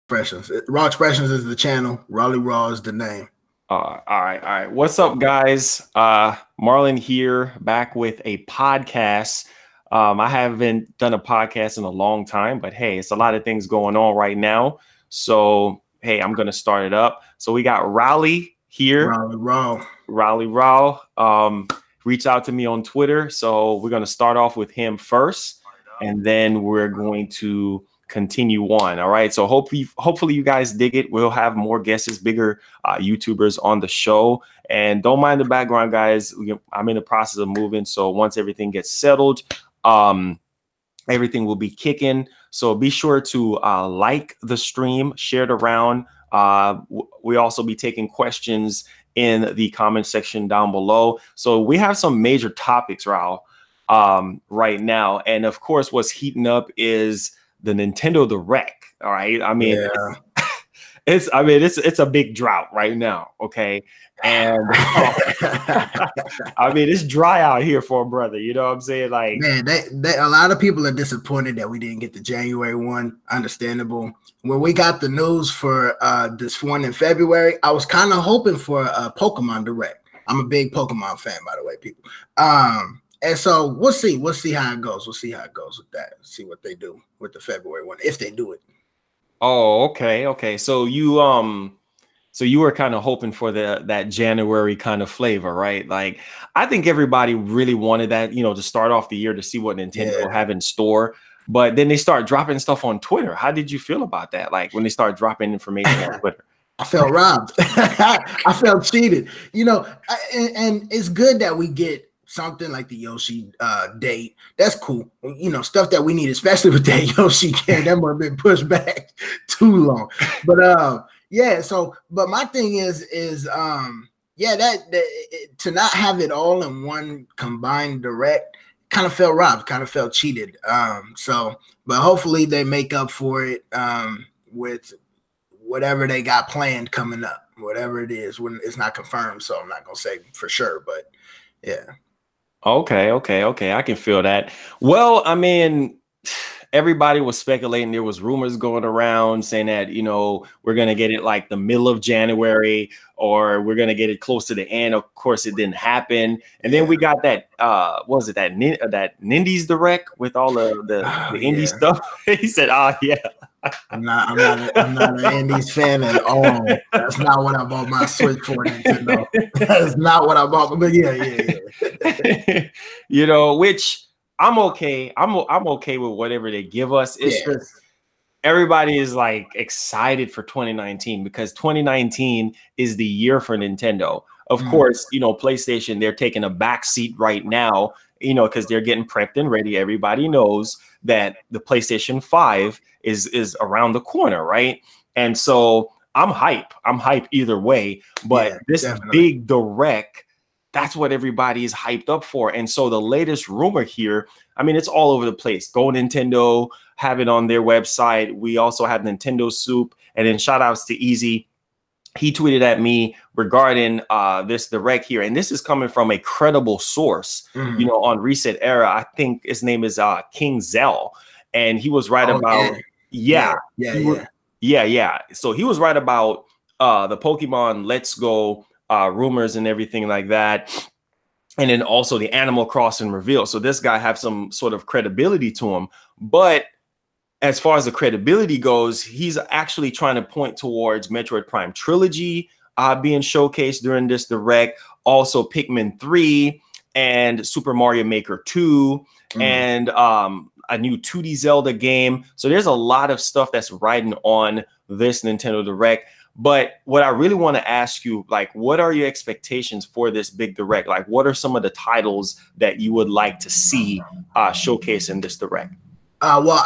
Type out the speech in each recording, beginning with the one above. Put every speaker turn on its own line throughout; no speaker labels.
Expressions. Raw Expressions is the channel. Raleigh Raw is the name.
All right. What's up, guys? Marlon here, back with a podcast. I haven't done a podcast in a long time, but hey, it's a lot of things going on right now. So, hey, I'm going to start it up. So we got Raleigh here. Raleigh Raw. Reach out to me on Twitter. So we're going to start off with him first, and then we're going to continue on. All right. So hopefully you guys dig it. We'll have more guests, bigger YouTubers on the show. And don't mind the background, guys. I'm in the process of moving. So once everything gets settled, everything will be kicking. So be sure to like the stream, share it around. We also be taking questions in the comment section down below. So we have some major topics, Raul, right now. And of course, what's heating up is the Nintendo Direct. All right. I mean, yeah. it's a big drought right now. Okay. And I mean, it's dry out here for a brother. You know what I'm saying? Like,
man, a lot of people are disappointed that we didn't get the January one. Understandable. When we got the news for this one in February, I was kind of hoping for a Pokemon Direct. I'm a big Pokemon fan, by the way, people. And so we'll see how it goes. We'll see how it goes with that. See what they do with the February one, if they do it.
Oh, okay. So you were kind of hoping for that January kind of flavor, right? Like, I think everybody really wanted that, to start off the year to see what Nintendo have in store. But then they start dropping stuff on Twitter. How did you feel about that? Like when they start dropping information on Twitter?
I felt robbed. I felt cheated. And it's good that we get something like the Yoshi date. That's cool. Stuff that we need, especially with that Yoshi game that might have been pushed back too long. But but my thing is to not have it all in one combined direct kind of felt robbed, kind of felt cheated. But hopefully they make up for it with whatever they got planned coming up, whatever it is. When it's not confirmed, so I'm not gonna say for sure, but yeah.
Okay. I can feel that. Well, I mean, everybody was speculating. There was rumors going around saying that, we're going to get it like the middle of January, or we're going to get it close to the end. Of course, it didn't happen. And then we got that, that Nindies Direct with all the indie stuff. He said, yeah.
I'm not an Indies fan at all. That's not what I bought my Switch for, Nintendo. That's not what I bought. But yeah.
Which I'm okay. I'm okay with whatever they give us. It's just everybody is like excited for 2019 because 2019 is the year for Nintendo. Of course, PlayStation, they're taking a back seat right now, because they're getting prepped and ready. Everybody knows that the PlayStation 5 is around the corner, right? And so I'm hype either way, but this big direct, that's what everybody is hyped up for. And so the latest rumor here, I mean, it's all over the place. Go Nintendo, have it on their website. We also have Nintendo Soup, and then shout outs to Easy. He tweeted at me regarding this direct here, and this is coming from a credible source, on Reset Era. I think his name is King Zell, and he was right about So he was right about the Pokemon Let's Go rumors and everything like that, and then also the Animal Crossing reveal. So this guy have some sort of credibility to him, but as far as the credibility goes, he's actually trying to point towards Metroid Prime Trilogy being showcased during this direct. Also Pikmin 3 and Super Mario Maker 2 and a new 2D Zelda game. So there's a lot of stuff that's riding on this Nintendo Direct. But what I really want to ask you, like, what are your expectations for this big direct? Like, what are some of the titles that you would like to see showcased in this direct?
Well,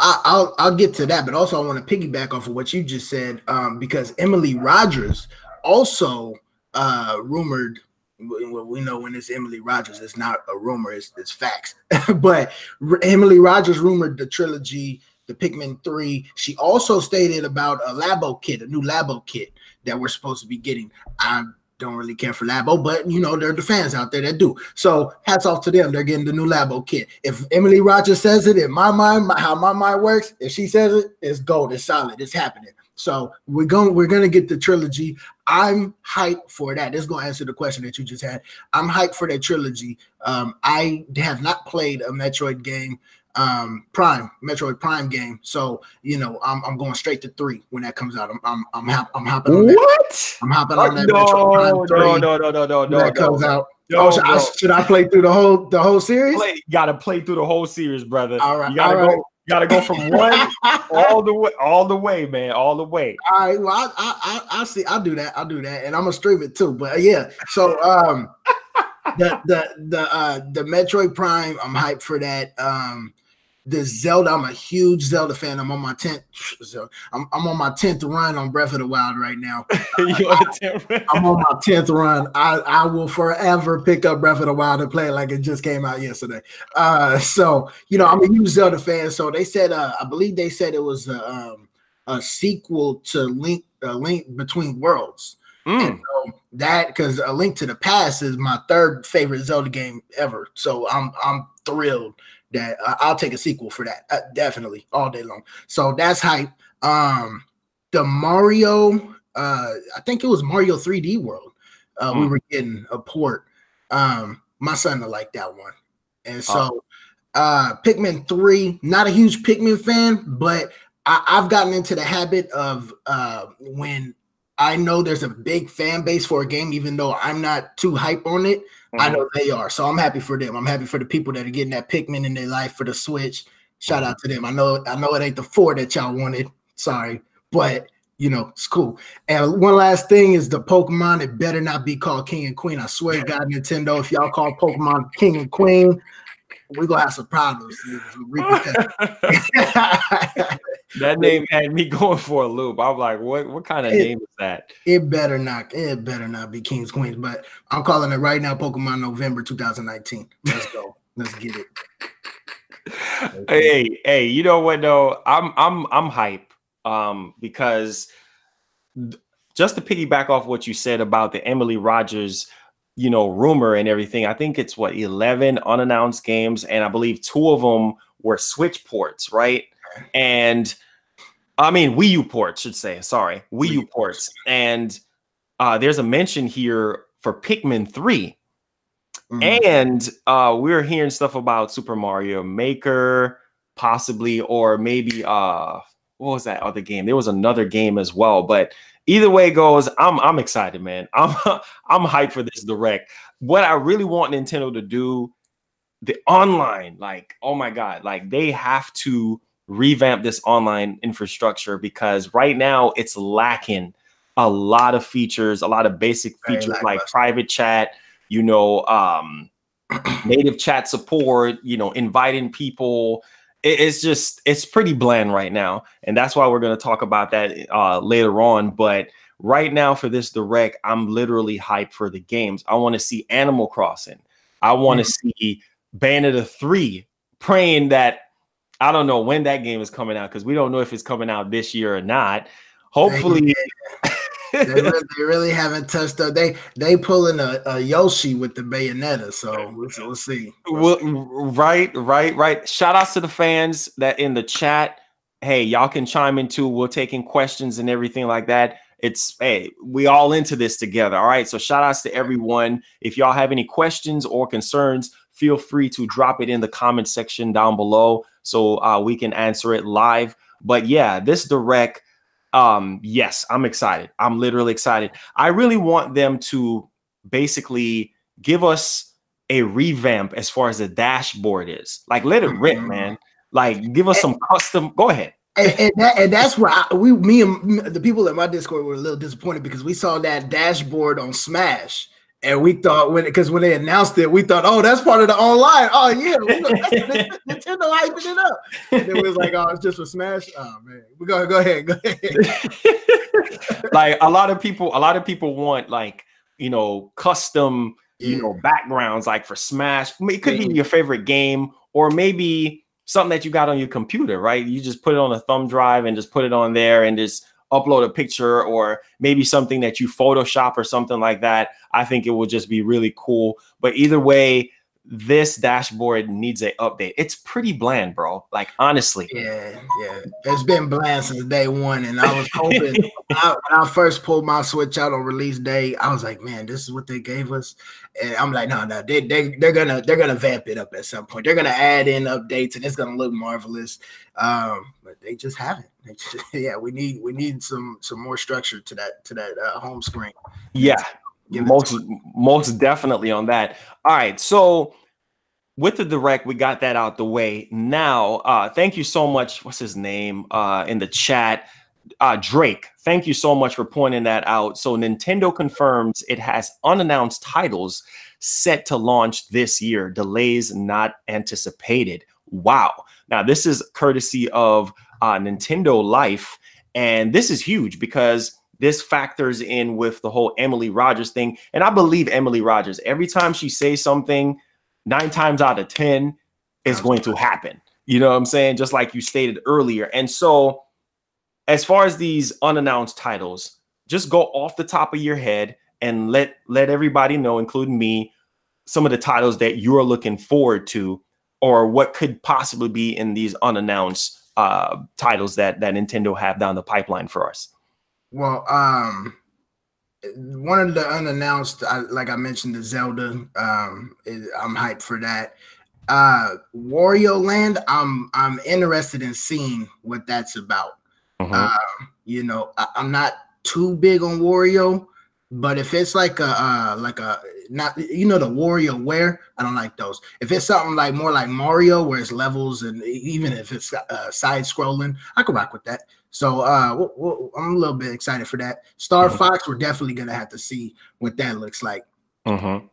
I'll get to that, but also I want to piggyback off of what you just said, because Emily Rogers also rumored. We know when it's Emily Rogers, it's not a rumor, it's facts. But Emily Rogers rumored the trilogy, the Pikmin 3. She also stated about a Labo kit, a new Labo kit that we're supposed to be getting. I don't really care for Labo, but there are the fans out there that do. So hats off to them. They're getting the new Labo kit. If Emily Rogers says it, in my mind, how my mind works, if she says it, it's gold, it's solid, it's happening. So we're gonna get the trilogy. I'm hyped for that. This is gonna answer the question that you just had. I'm hyped for that trilogy. I have not played a Metroid game, Metroid Prime game. So I'm going straight to 3 when that comes out. I'm hopping on that.
What?
I'm hopping on that Metroid Prime 3.
No,
that comes out.
No,
should I play through the whole series?
You gotta play through the whole series, brother.
All right,
you gotta go from 1 all the way, man, all the way.
All right, well, I'll see. I'll do that, and I'm gonna stream it too. But yeah, so the Metroid Prime, I'm hyped for that. The Zelda, I'm a huge Zelda fan. I'm on my 10th. I'm on my 10th run on Breath of the Wild right now. I'm on my 10th run. I will forever pick up Breath of the Wild and play it like it just came out yesterday. So I'm a huge Zelda fan. So they said, I believe they said it was a sequel to Link Between Worlds. And so that, because A Link to the Past is my 3rd favorite Zelda game ever. So I'm thrilled that I'll take a sequel for that, definitely, all day long. So that's hype. The Mario, I think it was Mario 3D World. We were getting a port. My son will like that one. And so Pikmin 3, not a huge Pikmin fan, but I've gotten into the habit of when I know there's a big fan base for a game, even though I'm not too hype on it, I know they are. So I'm happy for them. I'm happy for the people that are getting that Pikmin in their life for the Switch. Shout out to them. I know it ain't the 4 that y'all wanted. Sorry. But, it's cool. And one last thing is the Pokemon. It better not be called King and Queen. I swear to God, Nintendo, if y'all call Pokemon King and Queen, we're going to have some problems.
That name had me going for a loop. I'm like, what kind of name is that?
It better not be King's Queens, but I'm calling it right now Pokemon November 2019. Let's go. Let's get it.
Hey, you know what though? I'm hype because just to piggyback off what you said about the Emily Rogers rumor and everything, I think it's 11 unannounced games, and I believe 2 of them were Switch ports, right? And I mean Wii U ports, should say. Sorry, Wii U ports. And there's a mention here for Pikmin 3. And we're hearing stuff about Super Mario Maker, possibly, or maybe what was that other game? There was another game as well, but either way it goes, I'm excited, man. I'm hyped for this direct. What I really want Nintendo to do, the online, like, oh my God, like they have to revamp this online infrastructure, because right now it's lacking a lot of features, a lot of basic features like private chat, native chat support, inviting people. It's pretty bland right now. And that's why we're going to talk about that later on. But right now for this direct, I'm literally hyped for the games. I want to see Animal Crossing. I want to see Bayonetta 3, praying that, I don't know when that game is coming out, because we don't know if it's coming out this year or not. Hopefully.
They really haven't touched up. They pulling a Yoshi with the Bayonetta, so we'll see.
Right. Shout outs to the fans that in the chat. Hey, y'all can chime in too. We're taking questions and everything like that. We all into this together. All right. So shout outs to everyone. If y'all have any questions or concerns, feel free to drop it in the comment section down below so we can answer it live. But yeah, this direct. Yes, I'm excited. I'm literally excited. I really want them to basically give us a revamp as far as the dashboard is. Like, let it rip, man. Like, give us some custom. Go ahead.
And that's where me and the people at my Discord were a little disappointed, because we saw that dashboard on Smash. And we thought when they announced it, we thought, oh, that's part of the online. Oh yeah, Nintendo hyping it up. And then we was like, oh, it's just for Smash. Oh man, we go ahead.
Like a lot of people want like custom backgrounds like for Smash. It could be your favorite game, or maybe something that you got on your computer, right? You just put it on a thumb drive and just put it on there and just upload a picture, or maybe something that you Photoshop or something like that. I think it will just be really cool. But either way, this dashboard needs an update. It's pretty bland, bro. Like, honestly.
Yeah. It's been bland since day one, and I was hoping when I first pulled my Switch out on release day, I was like, man, this is what they gave us, and I'm like, no, they're gonna vamp it up at some point. They're gonna add in updates, and it's gonna look marvelous. But they just haven't. Yeah, we need some more structure to that home screen.
Yeah, most definitely on that. All right, so with the direct, we got that out the way. Now, thank you so much. What's his name in the chat? Drake. Thank you so much for pointing that out. So Nintendo confirms it has unannounced titles set to launch this year. Delays not anticipated. Wow. Now, this is courtesy of Nintendo Life. And this is huge because this factors in with the whole Emily Rogers thing. And I believe Emily Rogers, every time she says something, 9 times out of 10 is going to happen. You know what I'm saying? Just like you stated earlier. And so as far as these unannounced titles, just go off the top of your head and let everybody know, including me, some of the titles that you're looking forward to, or what could possibly be in these unannounced titles that Nintendo have down the pipeline for us.
Well, one of the unannounced, like I mentioned, the Zelda. I'm hyped for that. Wario Land. I'm interested in seeing what that's about. You know, I'm not too big on Wario, but if it's like a not, you know, the WarioWare, I don't like those. If it's something like more like Mario, where it's levels, and even if it's side scrolling, I could rock with that. So I'm a little bit excited for that. Star Fox, we're definitely gonna have to see what that looks like. I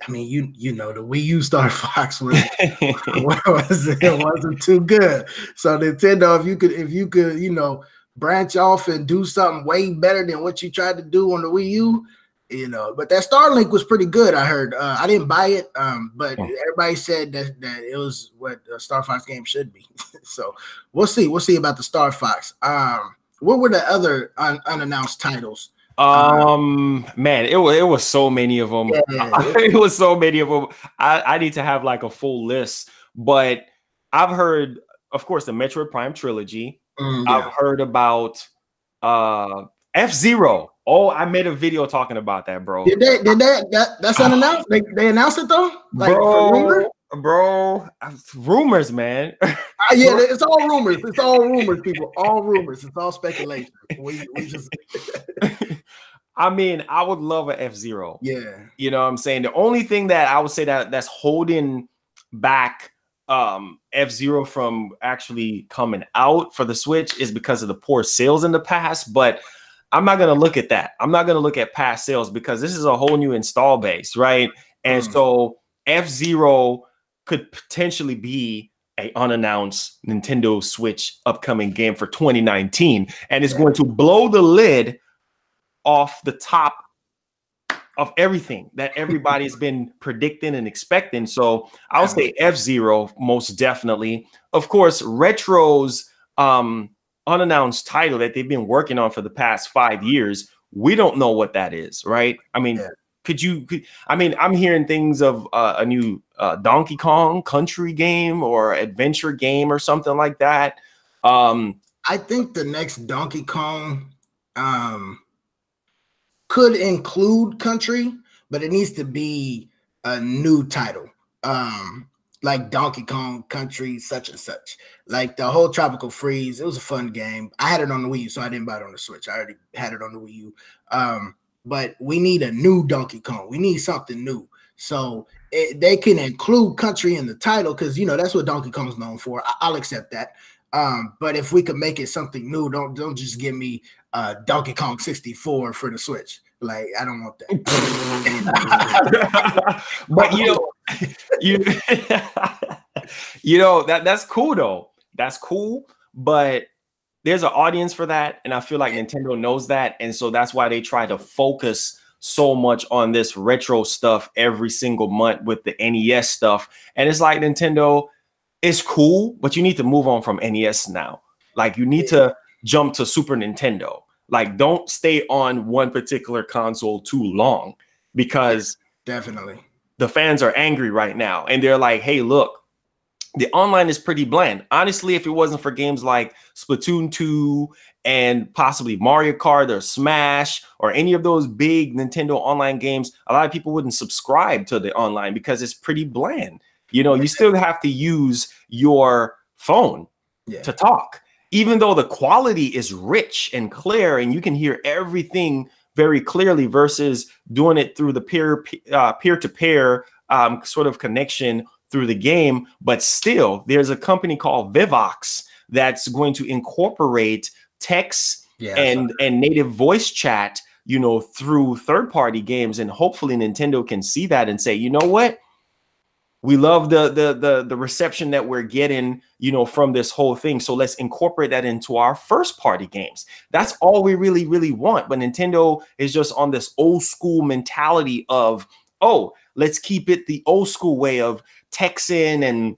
mean, you know, the Wii U Star Fox was it wasn't too good. So Nintendo, if you could, you know, branch off and do something way better than what you tried to do on the Wii U, you know. But that Starlink was pretty good, I heard. I didn't buy it, but everybody said that it was what a Star Fox game should be. So we'll see about the Star Fox. What were the other unannounced titles?
Man, it was so many of them.
Yeah.
It was so many of them. I need to have like a full list, but I've heard, of course, the Metroid Prime trilogy. I've heard about FZero. Oh, I made a video talking about that, bro.
That's unannounced? They announced it though? Like,
bro, rumors, man.
Yeah, it's all rumors. It's all rumors, people. All rumors. It's all speculation. We just
I mean, I would love an FZero.
Yeah.
You know what I'm saying? The only thing that I would say that's holding back FZero from actually coming out for the Switch is because of the poor sales in the past, but I'm not going to look at that. I'm not going to look at past sales because this is a whole new install base, right? And so FZero could potentially be an unannounced Nintendo Switch upcoming game for 2019, and it's going to blow the lid off the top of everything that everybody's been predicting and expecting. So I'll say FZero most definitely. Of course, Retro's unannounced title that they've been working on for the past 5 years, we don't know what that is, right? I mean, I mean, I'm hearing things of a new Donkey Kong Country game or adventure game or something like that.
I think the next Donkey Kong could include country, but it needs to be a new title. Like Donkey Kong Country such and such. Like the whole Tropical Freeze, it was a fun game. I had it on the Wii U, so I didn't buy it on the Switch. I already had it on the Wii U. But we need a new Donkey Kong. We need something new. So they can include country in the title because, you know, that's what Donkey Kong's known for. I'll accept that. But if we could make it something new, don't just give me Donkey Kong 64 for the Switch. Like, I don't want
that. But you know that's cool though. That's cool, but there's an audience for that, and I feel like Nintendo knows that, and so that's why they try to focus so much on this retro stuff every single month with the NES stuff. And it's like, Nintendo, it's cool, but you need to move on from NES now. Like, you need to jump to Super Nintendo. Like, don't stay on one particular console too long, because
definitely
the fans are angry right now, and they're like, hey, look, the online is pretty bland. Honestly, if it wasn't for games like Splatoon 2 and possibly Mario Kart or Smash or any of those big Nintendo online games, a lot of people wouldn't subscribe to the online because it's pretty bland. You know, you still have to use your phone to talk, even though the quality is rich and clear and you can hear everything very clearly versus doing it through the peer-to-peer sort of connection through the game. But still, there's a company called Vivox that's going to incorporate text and native voice chat, you know, through third-party games. And hopefully Nintendo can see that and say, you know what? We love the reception that we're getting, you know, from this whole thing. So let's incorporate that into our first party games. That's all we really, really want. But Nintendo is just on this old school mentality of, oh, let's keep it the old school way of texting and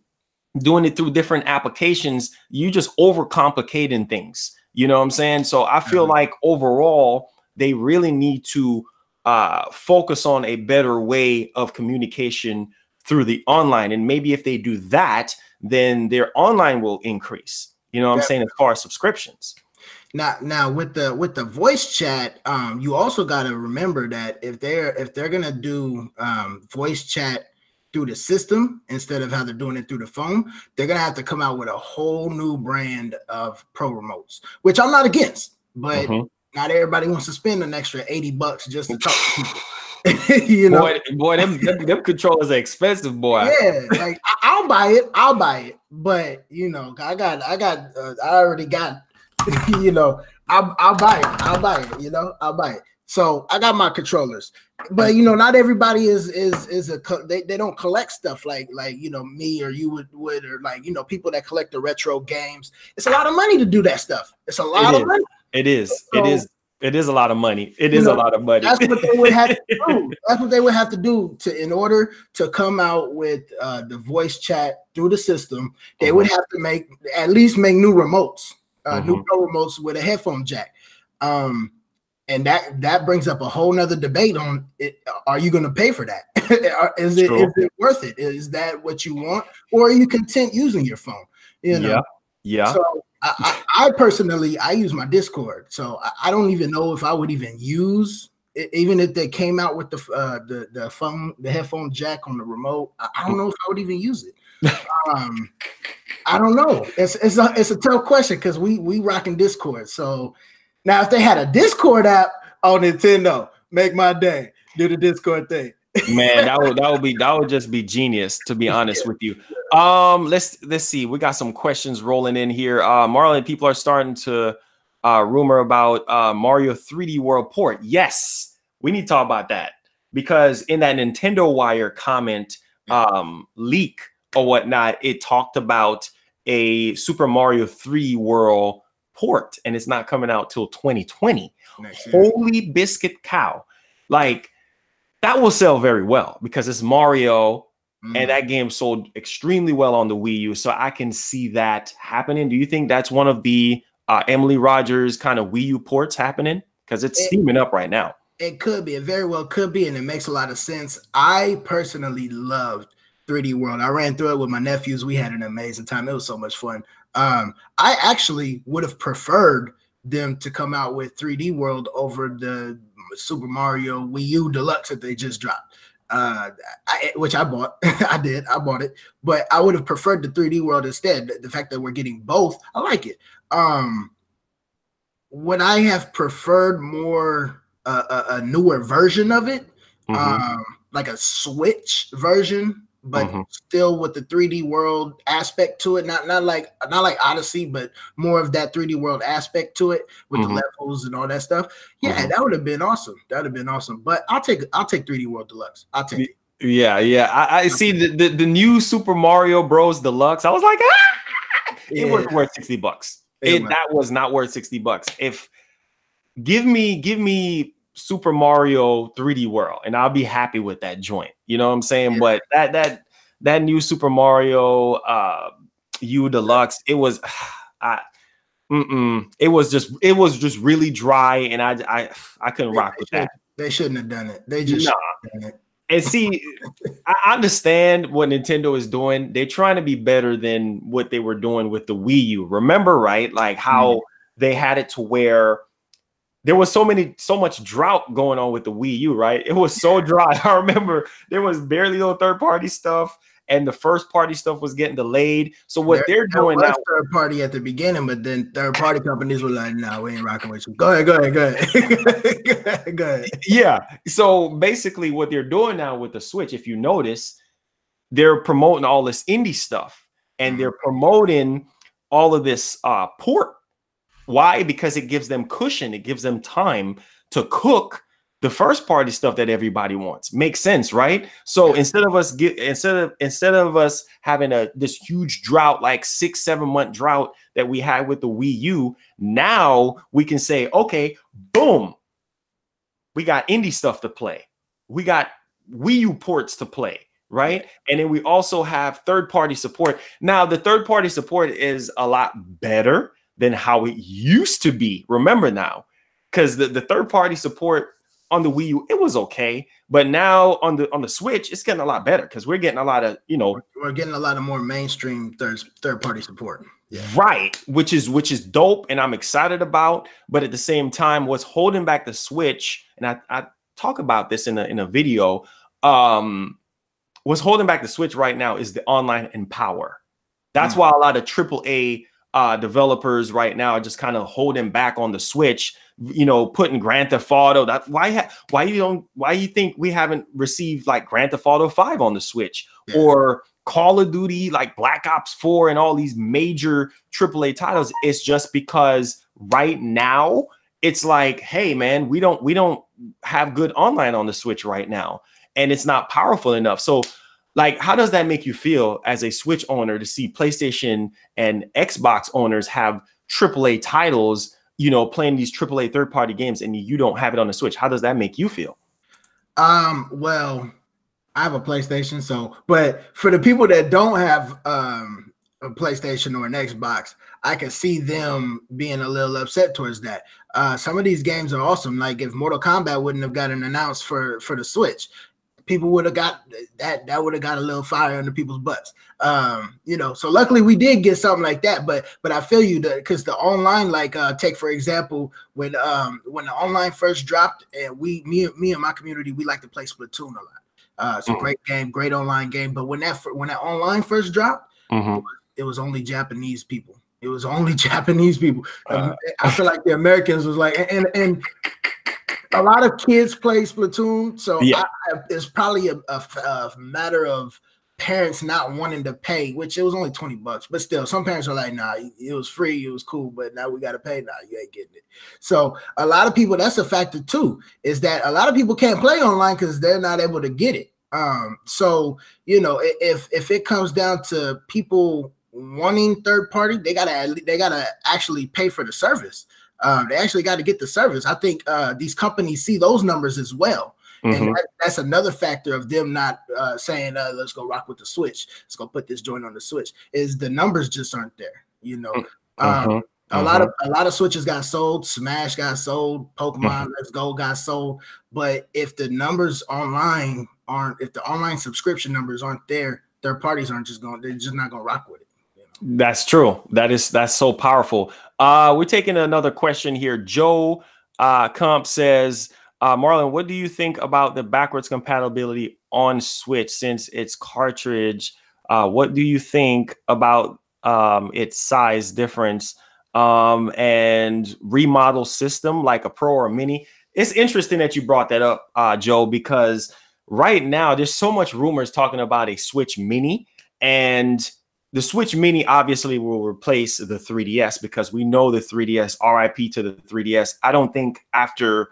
doing it through different applications. You just overcomplicating things. You know what I'm saying? So I feel like overall, they really need to focus on a better way of communication through the online. And maybe if they do that, then their online will increase. You know what I'm saying? As far as subscriptions.
Now with the voice chat, you also got to remember that if they're gonna do voice chat through the system instead of how they're doing it through the phone, they're gonna have to come out with a whole new brand of pro remotes, which I'm not against, but not everybody wants to spend an extra $80 just to talk to people. You know,
boy, them controllers are expensive, boy.
Yeah, like I'll buy it, but you know, I already got, you know, I'll buy it, you know, I'll buy it. So I got my controllers, but you know, not everybody they don't collect stuff like you know, me or you would or like, you know, people that collect the retro games. It's a lot of money to do that stuff. It's a lot of money.
It is. It is a lot of money. It is a lot of money.
That's what they would have to do. That's what they would have to do in order to come out with the voice chat through the system. They would have to at least make new remotes, new pro remotes with a headphone jack. And that brings up a whole nother debate on it. Are you going to pay for that? Is it worth it? Is that what you want, or are you content using your phone? You know. Yeah. So I personally use my Discord, so I don't even know if I would even use it, even if they came out with the headphone jack on the remote. I don't know if I would even use it. I don't know. It's a tough question because we rocking Discord. So now if they had a Discord app on Nintendo, make my day. Do the Discord thing.
Man, that would just be genius, to be honest with you. Let's see. We got some questions rolling in here. Marlon, people are starting to rumor about Mario 3D World port. Yes, we need to talk about that because in that Nintendo Wire comment leak or whatnot, it talked about a Super Mario 3D World port, and it's not coming out till 2020. Holy biscuit cow! Like, that will sell very well because it's Mario, and that game sold extremely well on the Wii U. So I can see that happening. Do you think that's one of the Emily Rogers kind of Wii U ports happening? Because it's steaming up right now.
It could be. It very well could be, and it makes a lot of sense. I personally loved 3D World. I ran through it with my nephews. We had an amazing time. It was so much fun. I actually would have preferred them to come out with 3D World over the Super Mario Wii U Deluxe that they just dropped, which I bought. I bought it, but I would have preferred the 3D World instead. The fact that we're getting both, I like it. Would I have preferred more a newer version of it, like a Switch version, but still with the 3D World aspect to it, not like Odyssey, but more of that 3D World aspect to it with the levels and all that stuff. Yeah, that would have been awesome. That would have been awesome. But I'll take 3D World Deluxe. I'll take it.
Yeah. I see the new Super Mario Bros. Deluxe. I was like, it was worth $60. That was not worth $60. If give me Super Mario 3D World, and I'll be happy with that joint. You know what I'm saying? Yeah. But that new Super Mario U Deluxe, it was it was just really dry, and I couldn't rock with that.
They shouldn't have done it. They just shouldn't have done it.
And see, I understand what Nintendo is doing. They're trying to be better than what they were doing with the Wii U. Remember, right? Like how they had it to where there was so much drought going on with the Wii U, right? It was so dry. I remember there was barely no third-party stuff, and the first-party stuff was getting delayed. So what they're doing now,
third party at the beginning, but then third-party companies were like, "No, we ain't rocking with you." Go ahead. Go ahead.
Yeah. So basically, what they're doing now with the Switch, if you notice, they're promoting all this indie stuff, and they're promoting all of this port. Why? Because it gives them cushion. It gives them time to cook the first party stuff that everybody wants. Makes sense, right? So instead of us having this huge drought, like 6-7 month drought that we had with the Wii U, now we can say, okay, boom, we got indie stuff to play. We got Wii U ports to play, right? And then we also have third-party support. Now, the third-party support is a lot better than how it used to be. Remember now, because the third-party support on the Wii U, it was okay, but now on the Switch, it's getting a lot better because we're getting a lot of,
we're getting a lot of more mainstream third-party support.
Right, which is dope, and I'm excited about. But at the same time, what's holding back the Switch, and I talk about this in a video, what's holding back the Switch right now is the online empower. That's why a lot of AAA developers right now are just kind of holding back on the Switch, putting Grand Theft Auto. Why you think we haven't received like Grand Theft Auto 5 on the Switch or Call of Duty, like Black Ops 4 and all these major AAA titles? It's just because right now it's like, hey man, we don't have good online on the Switch right now, and it's not powerful enough. So like, how does that make you feel as a Switch owner to see PlayStation and Xbox owners have AAA titles, playing these AAA third-party games, and you don't have it on the Switch? How does that make you feel?
Well, I have a PlayStation, but for the people that don't have a PlayStation or an Xbox, I can see them being a little upset towards that. Some of these games are awesome. Like if Mortal Kombat wouldn't have gotten announced for the Switch, people would have got that would have got a little fire under people's butts. So luckily we did get something like that, but I feel you, because the online, like take for example, when the online first dropped, and me and my community, we like to play Splatoon a lot. It's a great game, great online game, but when that online first dropped, it was only Japanese people. It was only Japanese people. I feel like the Americans was like, and a lot of kids play Splatoon, so it's probably a matter of parents not wanting to pay, which it was only $20, but still, some parents are like, nah, it was free, it was cool, but now we got to pay. Nah, you ain't getting it. So a lot of people, that's a factor too, is that a lot of people can't play online because they're not able to get it. So if it comes down to people wanting third party, they gotta actually pay for the service. They actually got to get the service. I think these companies see those numbers as well. And that's another factor of them not saying, let's go rock with the Switch. Let's go put this joint on the Switch. Is the numbers just aren't there. A lot of Switches got sold. Smash got sold. Pokemon Let's Go got sold. But if the numbers online if the online subscription numbers aren't there, third parties they're just not gonna rock with it.
That's true. That's so powerful. We're taking another question here. Joe Comp says, Marlon, what do you think about the backwards compatibility on Switch since it's cartridge? What do you think about its size difference and remodel system like a Pro or a Mini? It's interesting that you brought that up, Joe, because right now there's so much rumors talking about a Switch Mini, and the Switch Mini obviously will replace the 3DS because we know the 3DS, RIP to the 3DS. I don't think after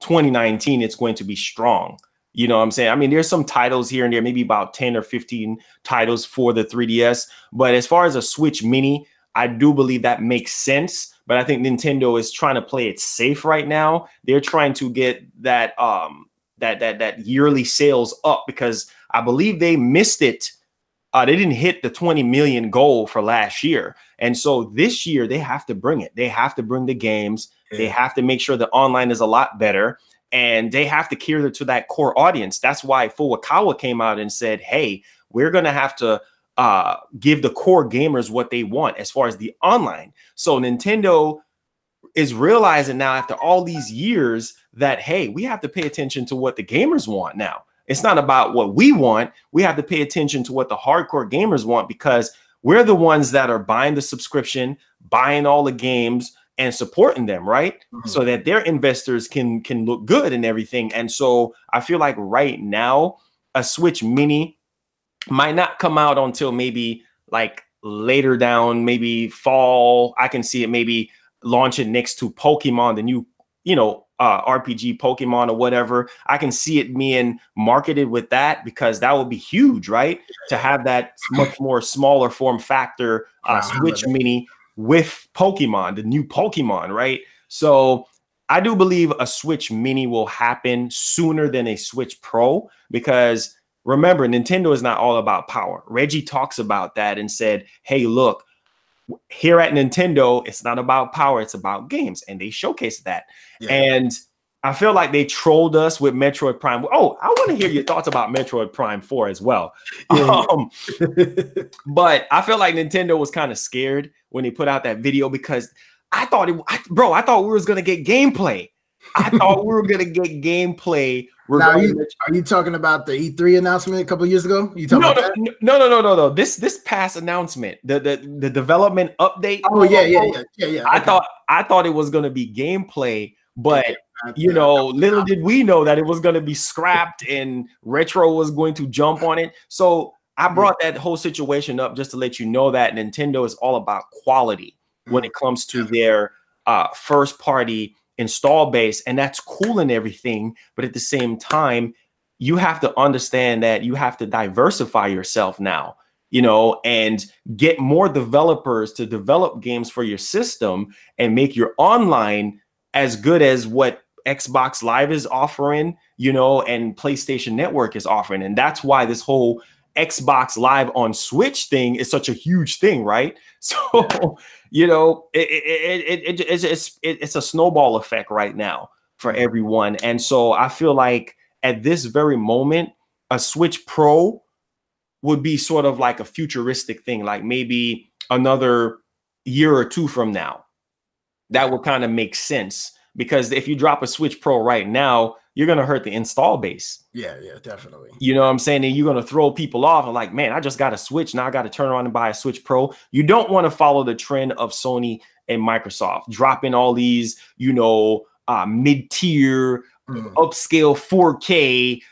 2019 it's going to be strong. You know what I'm saying? I mean, there's some titles here and there, maybe about 10 or 15 titles for the 3DS. But as far as a Switch Mini, I do believe that makes sense. But I think Nintendo is trying to play it safe right now. They're trying to get that that yearly sales up because I believe they missed it. They didn't hit the 20 million goal for last year. And so this year they have to bring it. They have to bring the games. They have to make sure the online is a lot better. and they have to cater to that core audience. That's why Furukawa came out and said, hey, we're going to have to give the core gamers what they want as far as the online. So Nintendo is realizing now after all these years that, hey, we have to pay attention to what the gamers want now. It's not about what we want. We have to pay attention to what the hardcore gamers want, because we're the ones that are buying the subscription, buying all the games, and supporting them, right? So that their investors can look good and everything. And so I feel like right now, a Switch Mini might not come out until maybe like later down, maybe fall. I can see it maybe launching next to Pokemon, the new, RPG Pokemon or whatever. I can see it being marketed with that, because that would be huge, right? To have that much more smaller form factor Switch Mini with Pokemon, the new Pokemon, right? So I do believe a Switch Mini will happen sooner than a Switch Pro, because remember, Nintendo is not all about power. Reggie talks about that and said, hey, look, here at Nintendo, it's not about power, it's about games. And they showcased that. Yeah. And I feel like they trolled us with Metroid Prime. Oh, I want to hear your thoughts about Metroid Prime 4 as well. Yeah. But I feel like Nintendo was kind of scared when they put out that video, because I thought we was going to get gameplay. I thought we were going to get gameplay.
Now, are you talking about the E3 announcement a couple of years ago?
No. This past announcement, the development update.
Oh yeah.
I thought it was going to be gameplay, but little did we know that it was going to be scrapped and Retro was going to jump on it. So I brought that whole situation up just to let you know that Nintendo is all about quality when it comes to their first party install base, and that's cool and everything, but at the same time you have to understand that you have to diversify yourself now, and get more developers to develop games for your system and make your online as good as what Xbox Live is offering, and PlayStation Network is offering. And that's why this whole Xbox Live on Switch thing is such a huge thing, right? So it's a snowball effect right now for everyone. And so I feel like at this very moment, a Switch Pro would be sort of like a futuristic thing, like maybe another year or two from now. That would kind of make sense, because if you drop a Switch Pro right now, you're going to hurt the install base.
Yeah, definitely.
You know what I'm saying? And you're going to throw people off and like, man, I just got a Switch. Now I got to turn around and buy a Switch Pro. You don't want to follow the trend of Sony and Microsoft dropping all these, mid-tier, upscale 4K,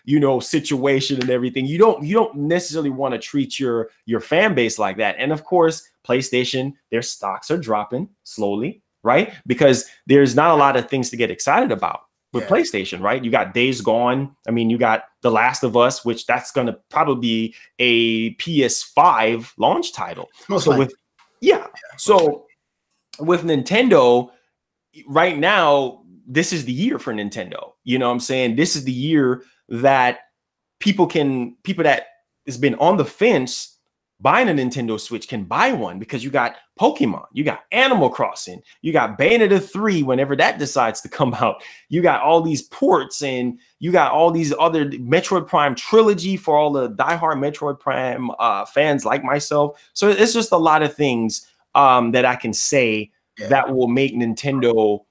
situation and everything. You don't necessarily want to treat your fan base like that. And of course, PlayStation, their stocks are dropping slowly, right? Because there's not a lot of things to get excited about with PlayStation, right? You got Days Gone. I mean, you got The Last of Us, which that's going to probably be a PS5 launch title. So with Nintendo right now, this is the year for Nintendo. You know what I'm saying? This is the year that people that has been on the fence buying a Nintendo Switch can buy one, because you got Pokemon, you got Animal Crossing, you got Bayonetta 3 whenever that decides to come out. You got all these ports, and you got all these other Metroid Prime trilogy for all the diehard Metroid Prime fans like myself. So it's just a lot of things that I can say that will make Nintendo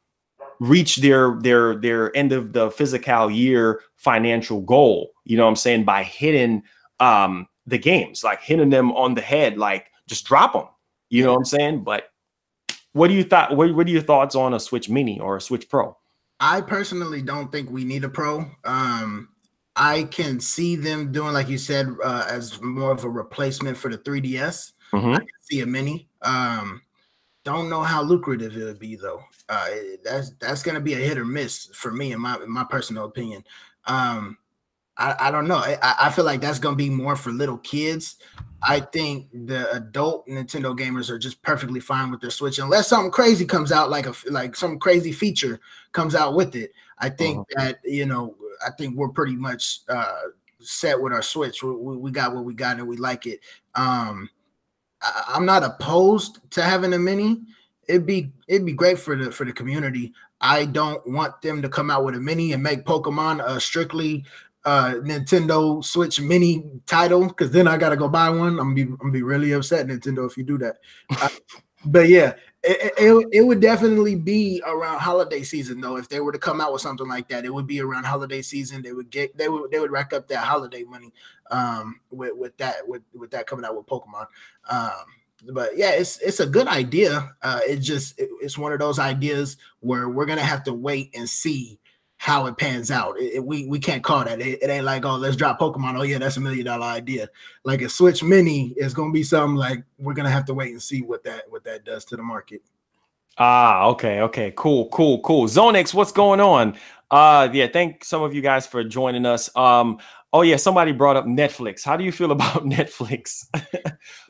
reach their end of the fiscal year financial goal. You know what I'm saying? By hitting the games, like hitting them on the head, like just drop them. You know what I'm saying? But what are your thoughts on a Switch Mini or a Switch Pro?
I personally don't think we need a Pro. I can see them doing, like you said, as more of a replacement for the 3DS. I can see a Mini. Don't know how lucrative it would be though. That's going to be a hit or miss for me, in my personal opinion. I don't know. I feel like that's going to be more for little kids. I think the adult Nintendo gamers are just perfectly fine with their Switch, unless something crazy comes out, like some crazy feature comes out with it. I think that, I think we're pretty much set with our Switch. We got what we got and we like it. I'm not opposed to having a Mini. It'd be great for the community. I don't want them to come out with a mini and make Pokemon a strictly Nintendo Switch mini title, because then I gotta go buy one. I'm gonna be really upset, Nintendo, if you do that. But yeah, it would definitely be around holiday season though. If they were to come out with something like that, it would be around holiday season. They would rack up that holiday money with that coming out with Pokemon. But yeah, it's a good idea. It's one of those ideas where we're gonna have to wait and see how it pans out. We can't call that. It ain't like, oh, let's drop Pokemon. Oh yeah, that's $1 million idea. Like a Switch Mini is gonna be something like we're gonna have to wait and see what that does to the market.
Okay, cool. Zonix, what's going on? Yeah, thank some of you guys for joining us. Oh yeah, somebody brought up Netflix. How do you feel about Netflix?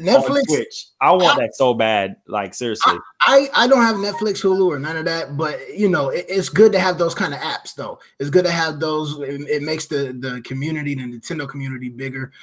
Netflix,
on Switch. I want that so bad. Like seriously.
I don't have Netflix, Hulu, or none of that, but you know, it's good to have those kind of apps though. It's good to have those. It makes the community, the Nintendo community bigger.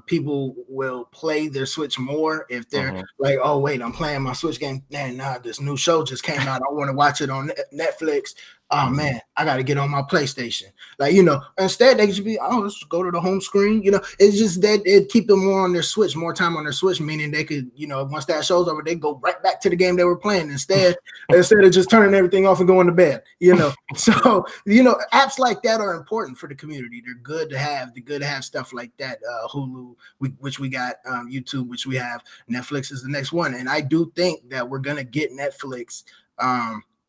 People will play their Switch more if they're like, oh wait, I'm playing my Switch game. Man, nah, this new show just came out. I want to watch it on Netflix. Oh man, I got to get on my PlayStation. Like, you know, instead they should be, oh, let's go to the home screen. You know, it's just that it keep them more on their Switch, more time on their Switch, meaning they could, you know, once that show's over, they go right back to the game they were playing instead of just turning everything off and going to bed, you know. So, you know, apps like that are important for the community. They're good to have. They're good to have stuff like that. Hulu, which we got, YouTube, which we have. Netflix is the next one. And I do think that we're going to get Netflix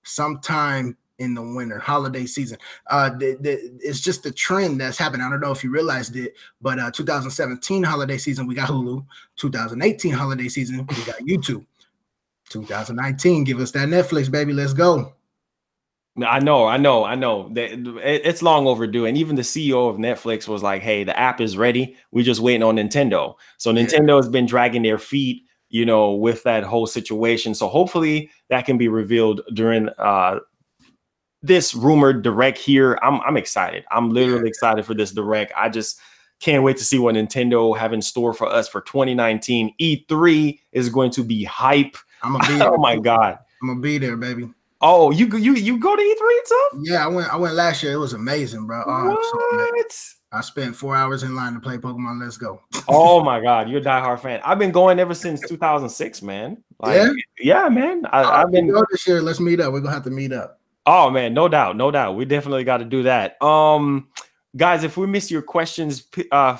sometime in the winter holiday season. It's just the trend that's happening. I don't know if you realized it, but 2017 holiday season, we got Hulu. 2018 holiday season, we got YouTube. 2019, give us that Netflix, baby. Let's go.
I know. It's long overdue. And even the CEO of Netflix was like, hey, the app is ready. We're just waiting on Nintendo. So Nintendo has been dragging their feet, you know, with that whole situation. So hopefully that can be revealed during this rumored direct here. I'm excited. I'm literally excited for this direct. I just can't wait to see what Nintendo have in store for us for 2019. E3 is going to be hype.
I'm gonna be there.
Oh my god,
I'm gonna be there, baby.
Oh, you go to E3 itself?
Yeah, I went last year. It was amazing, bro.
What?
I spent 4 hours in line to play Pokemon Let's Go.
Oh my god, you're a diehard fan. I've been going ever since 2006, man. Like, yeah, man. I've been
going this year. Let's meet up. We're gonna have to meet up.
Oh man, no doubt. We definitely got to do that. Guys, if we miss your questions,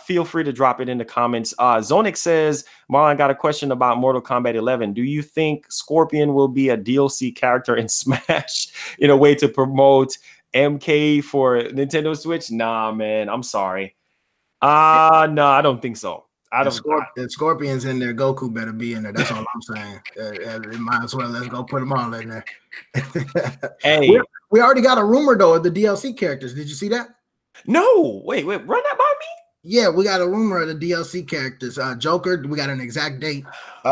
feel free to drop it in the comments. Zonix says, Marlon got a question about Mortal Kombat 11. Do you think Scorpion will be a DLC character in Smash in a way to promote MK for Nintendo Switch? Nah, man, I'm sorry. No, I don't think so.
The Scorpion's in there. Goku better be in there. That's all I'm saying. Might as well let's go put them all in there.
Hey,
we already got a rumor though of the DLC characters. Did you see that?
No, wait, run that by me.
Yeah, we got a rumor of the DLC characters. Joker, we got an exact date.
The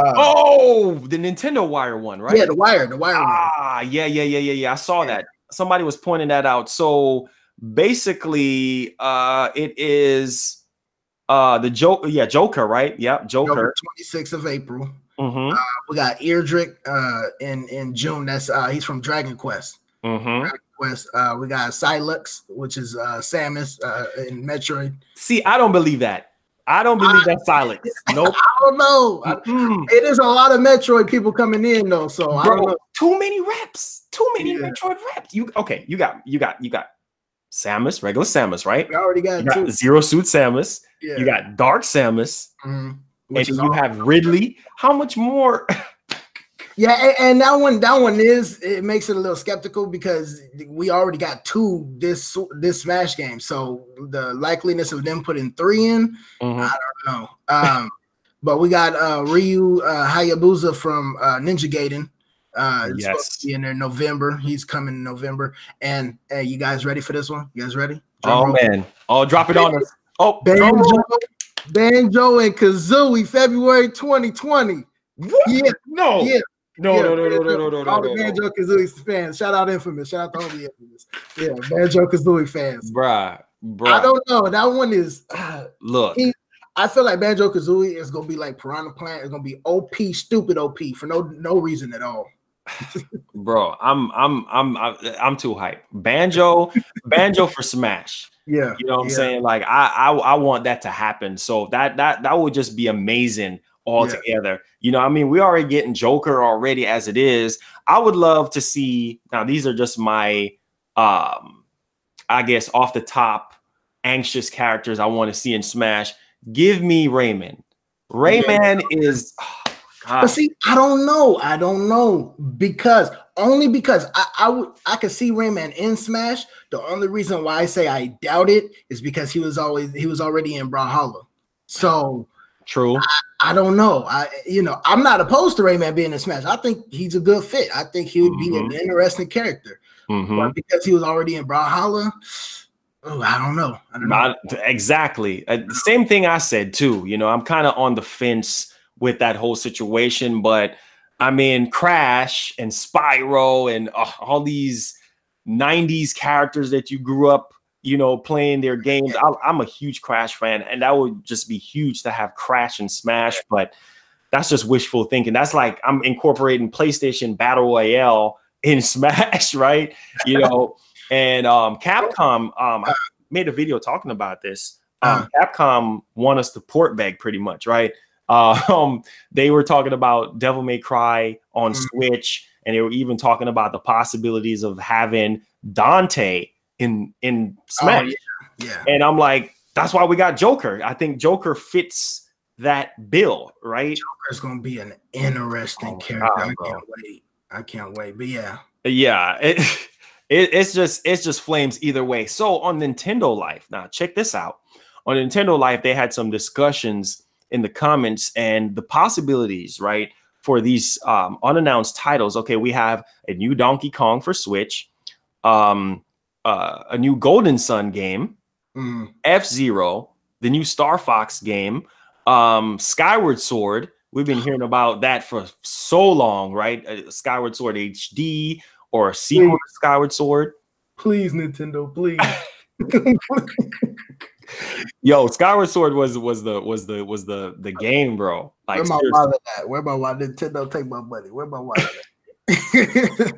Nintendo Wire one, right?
Yeah, the Wire one.
Yeah. I saw that. Somebody was pointing that out. So basically, it is the Joker. Yeah, Joker, right? Yeah, Joker.
26th of April. We got Eardrick in June. That's he's from Dragon Quest. Dragon Quest. We got Silux, which is Samus in Metroid.
See, I don't believe that. I don't believe that's Silux. Nope.
I don't know. It is a lot of Metroid people coming in though, so I don't know.
Too many reps. Too many Metroid reps. You got Samus, regular Samus, right?
We already got
Zero Suit Samus. Yeah. You got Dark Samus. And you have Ridley. How much more?
Yeah, and that one it makes it a little skeptical because we already got 2 this Smash game. So the likeliness of them putting 3 in, I don't know. But we got Ryu Hayabusa from Ninja Gaiden. He's supposed to be in there in November. He's coming in November. And hey, you guys ready for this one? You guys ready?
Man. Oh, drop it on us. Oh,
Banjo and Kazooie, February 2020.
What?
Yeah.
No.
Yeah.
No.
All the Banjo Kazooie fans. Shout out Infamous. Shout out to all the Infamous. Yeah, Banjo Kazooie fans.
Bruh.
I don't know. That one is
look.
I feel like Banjo Kazooie is gonna be like Piranha Plant. It's gonna be OP, stupid OP for no reason at all.
Bro, I'm too hyped. Banjo for Smash.
Yeah,
You know what I'm saying? Like I want that to happen. So that would just be amazing altogether. You know, I mean, we already getting Joker already as it is. I would love to see, now these are just my I guess off the top anxious characters I want to see in Smash. Give me Rayman. Rayman is
But see, I don't know because I could see Rayman in Smash. The only reason why I say I doubt it is because he was already in Brawlhalla. So
true.
I don't know. I'm not opposed to Rayman being in Smash. I think he's a good fit. I think he would be an interesting character. But because he was already in Brawlhalla, I don't know.
Not exactly. The same thing I said too. You know, I'm kind of on the fence with that whole situation, but I mean, Crash and Spyro and all these 90s characters that you grew up, you know, playing their games. I'm a huge Crash fan, and that would just be huge to have Crash and Smash, but that's just wishful thinking. That's like I'm incorporating PlayStation Battle Royale in Smash, right? You know, and Capcom, I made a video talking about this. Capcom want us to port bag pretty much, right? They were talking about Devil May Cry on Switch, and they were even talking about the possibilities of having Dante in Smash.
Yeah.
And I'm like, that's why we got Joker. I think Joker fits that bill, right?
Joker's gonna be an interesting character. I can't wait. But
yeah, it's just flames either way. So on Nintendo Life, now check this out. On Nintendo Life, they had some discussions in the comments and the possibilities, right, for these unannounced titles. Okay, we have a new Donkey Kong for Switch, a new Golden Sun game, FZero, the new Star Fox game, Skyward Sword. We've been hearing about that for so long, right? Skyward Sword HD or a sequel to Skyward Sword.
Please, Nintendo, please.
Yo, Skyward Sword was the game, bro. Like,
where my wallet at? Where my wallet? Nintendo, take my money. Where my wallet at?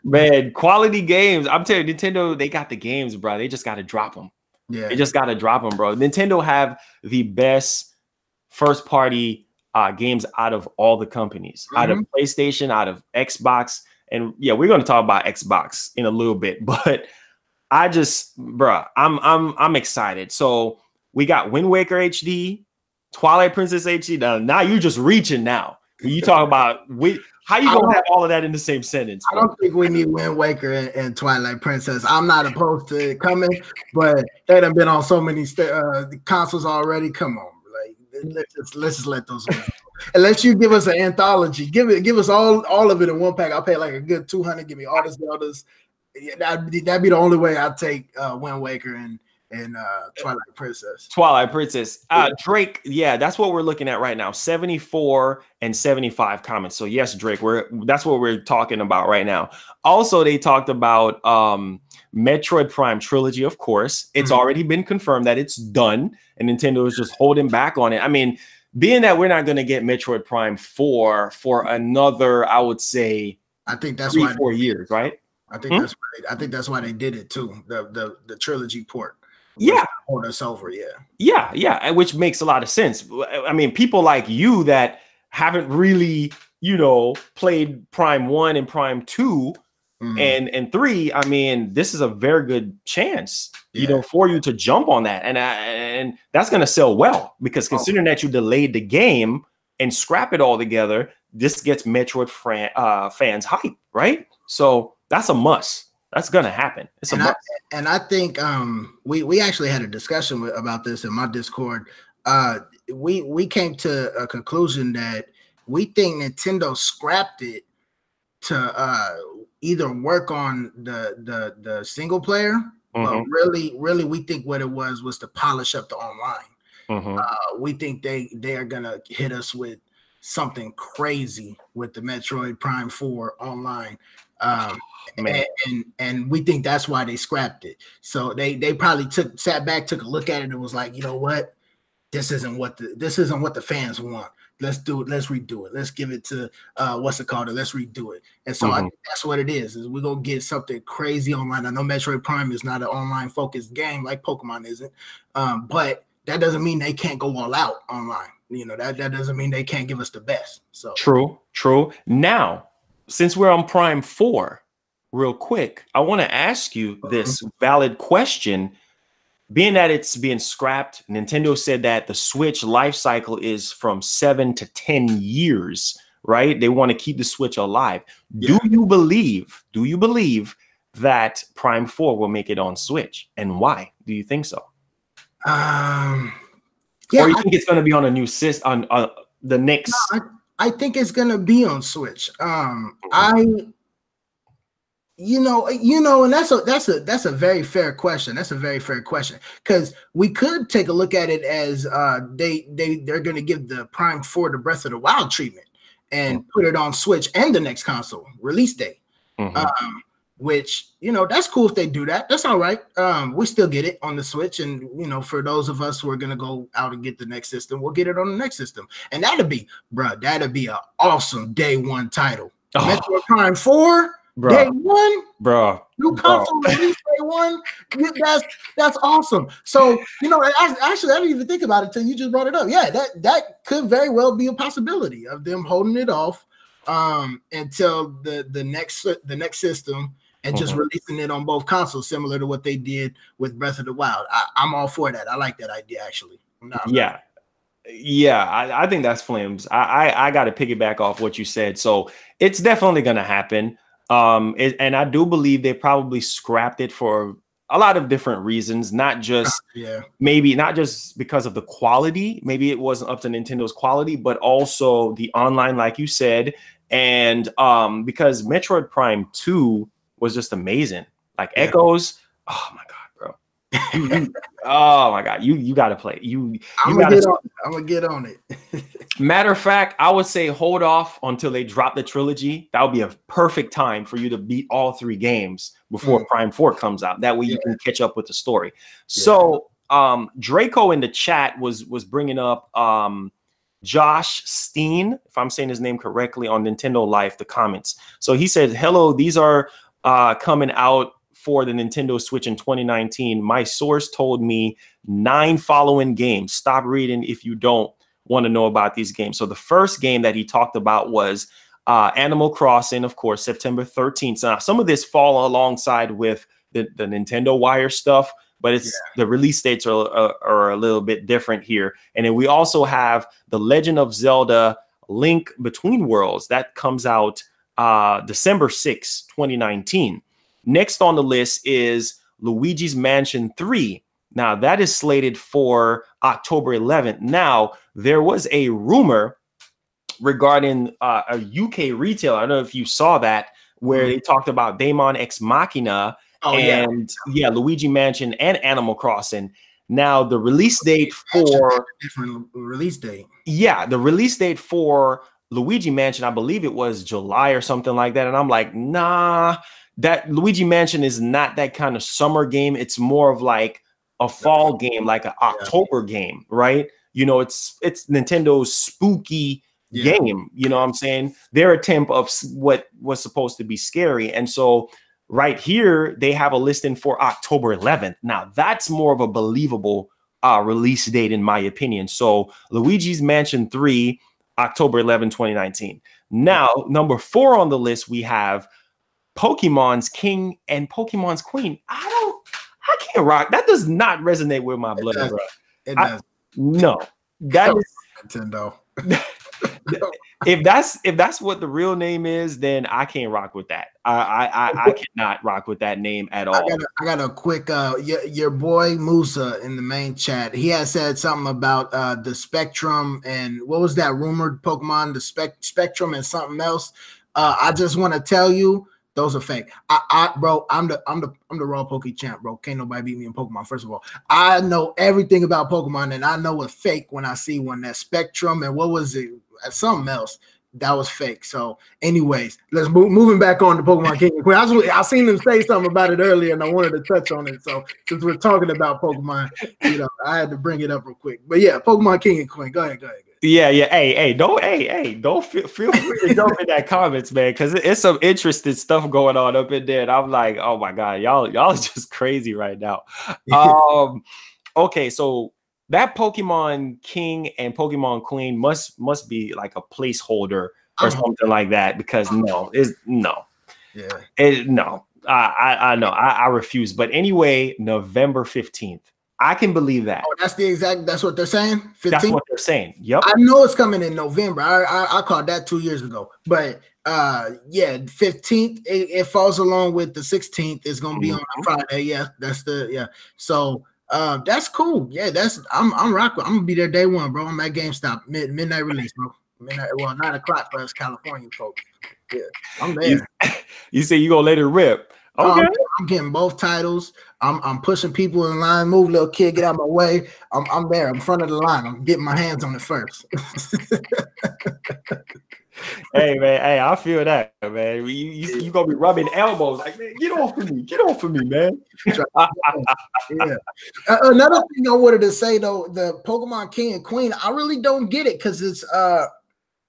Man, quality games. I'm telling you, Nintendo, they got the games, bro. They just got to drop them.
Yeah,
they just got to drop them, bro. Nintendo have the best first party games out of all the companies, out of PlayStation, out of Xbox, and yeah, we're going to talk about Xbox in a little bit, but I just, bro, I'm excited. So we got Wind Waker HD, Twilight Princess HD. Now you're just reaching now. When you talk about how you gonna have all of that in the same sentence?
Bro? I don't think we need Wind Waker and Twilight Princess. I'm not opposed to it coming, but they done been on so many consoles already. Come on, like let's just let those ones go. Unless you give us an anthology, give us all of it in one pack. I'll pay like a good $200. Give me all the Zeldas. Yeah, that'd be the only way I'd take Wind Waker and Twilight Princess.
Twilight Princess. Drake, yeah, that's what we're looking at right now. 74 and 75 comments. So yes, Drake, that's what we're talking about right now. Also, they talked about Metroid Prime Trilogy, of course. It's already been confirmed that it's done, and Nintendo is just holding back on it. I mean, being that we're not going to get Metroid Prime 4 for another, I would say,
I think that's
3-4 years, right?
I think that's why they did it too. The trilogy port.
Yeah,
hold us over.
Yeah, which makes a lot of sense. I mean, people like you that haven't really, played Prime 1 and Prime 2 and 3. I mean, this is a very good chance, for you to jump on that, and that's gonna sell well because considering that you delayed the game and scrap it all together, this gets Metroid fans hype, right? So that's a must. That's gonna happen. It's a must.
And I think we actually had a discussion about this in my Discord. We came to a conclusion that we think Nintendo scrapped it to either work on the single player, but really we think what it was to polish up the online. We think they are gonna hit us with something crazy with the Metroid Prime 4 online. And we think that's why they scrapped it. So they probably sat back, took a look at it, and was like, you know what, this isn't what the fans want. let's do it. Let's redo it. Let's give it to what's it called? Let's redo it. And so I think that's what it is we're gonna get something crazy online. I know Metroid Prime is not an online focused game like Pokemon isn't, but that doesn't mean they can't go all out online. You know, that doesn't mean they can't give us the best. So
true. Now, since we're on Prime 4, real quick, I want to ask you this valid question. Being that it's being scrapped, Nintendo said that the Switch life cycle is from 7 to 10 years, right? They want to keep the Switch alive. Yeah. Do you believe that Prime 4 will make it on Switch? And why do you think so?
Yeah,
or you think it's going to be on a new system, on the next?
No, I think it's going to be on Switch. You know, and that's a very fair question. That's a very fair question, because we could take a look at it as they're going to give the Prime 4 the Breath of the Wild treatment and put it on Switch and the next console release date. Which, you know, that's cool if they do that. That's all right. We still get it on the Switch, and you know, for those of us who are gonna go out and get the next system, we'll get it on the next system, and that'd be an awesome day one title. Metroid Prime 4. Day one, new console release day one. That's awesome. So, you know, actually, I didn't even think about it until you just brought it up. Yeah, that could very well be a possibility of them holding it off until the next system and just releasing it on both consoles, similar to what they did with Breath of the Wild. I'm all for that. I like that idea, actually.
Yeah, I think that's Flims. I got to piggyback off what you said. So it's definitely going to happen. And I do believe they probably scrapped it for a lot of different reasons, not just maybe not just because of the quality. Maybe it wasn't up to Nintendo's quality, but also the online, like you said, and because Metroid Prime 2 was just amazing. Like Echoes, oh my god, bro. Oh my god, you got to play. I'm
gonna get on it.
Matter of fact, I would say hold off until they drop the trilogy. That would be a perfect time for you to beat all 3 games before Prime 4 comes out. That way you can catch up with the story. So Draco in the chat was bringing up Josh Steen, if I'm saying his name correctly, on Nintendo Life, the comments. So he said, hello, these are coming out for the Nintendo Switch in 2019. My source told me 9 following games. Stop reading if you don't want to know about these games. So the first game that he talked about was Animal Crossing, of course, September 13th. So now some of this fall alongside with the Nintendo Wire stuff, but it's the release dates are a little bit different here. And then we also have The Legend of Zelda Link Between Worlds. That comes out December 6, 2019. Next on the list is Luigi's Mansion 3. Now, that is slated for October 11th. Now, there was a rumor regarding a UK retailer. I don't know if you saw that, where they talked about Daemon X Machina Luigi Mansion and Animal Crossing. Now, the release date for
different release date.
Yeah, the release date for Luigi Mansion, I believe it was July or something like that. And I'm like, nah, that Luigi Mansion is not that kind of summer game. It's more of like a fall game, like an October game, right? You know, it's Nintendo's spooky game. You know what I'm saying? Their attempt of what was supposed to be scary. And so right here, they have a listing for October 11th. Now, that's more of a believable release date, in my opinion. So Luigi's Mansion 3, October 11, 2019. Now, number 4 on the list, we have Pokemon's King and Pokemon's Queen. I can't rock. That does not resonate with my blood, bro.
It does.
No, that is
Nintendo.
If that's what the real name is, then I can't rock with that. I cannot rock with that name at all.
I got a quick your boy Musa in the main chat. He has said something about the Spectrum and what was that rumored Pokemon, the Spectrum and something else. I just want to tell you, those are fake. Bro, I'm the raw Poke champ, bro. Can't nobody beat me in Pokemon. First of all, I know everything about Pokemon, and I know it's fake when I see one. That Spectrum and what was it? Something else that was fake. So, anyways, let's moving back on to Pokemon King and Queen. I seen them say something about it earlier, and I wanted to touch on it. So, since we're talking about Pokemon, you know, I had to bring it up real quick. But yeah, Pokemon King and Queen. Go ahead.
Yeah. Don't feel free to jump in that comments, man, because it's some interesting stuff going on up in there. And I'm like, oh my god, y'all are just crazy right now. Okay, so that Pokemon King and Pokemon Queen must be like a placeholder or something like that, because no. I know. I refuse. But anyway, November 15th. I can believe that.
Oh, that's what they're saying? 15th?
That's what they're saying. Yep.
I know it's coming in November. I called that 2 years ago. But yeah, 15th, it falls along with the 16th. It's gonna be on a Friday. Yeah, So that's cool. Yeah, I'm rocking. I'm gonna be there day one, bro. I'm at GameStop, midnight release, bro. 9 o'clock for us California folks. Yeah, I'm there.
You say you gonna let it rip. Okay.
I'm getting both titles. I'm pushing people in line. Move, little kid, get out of my way. I'm there. I'm in front of the line. I'm getting my hands on it first.
Hey man, hey, I feel that, man. You gonna be rubbing elbows like, man, get off of me, man.
Yeah. Another thing I wanted to say though, the Pokemon King and Queen, I really don't get it because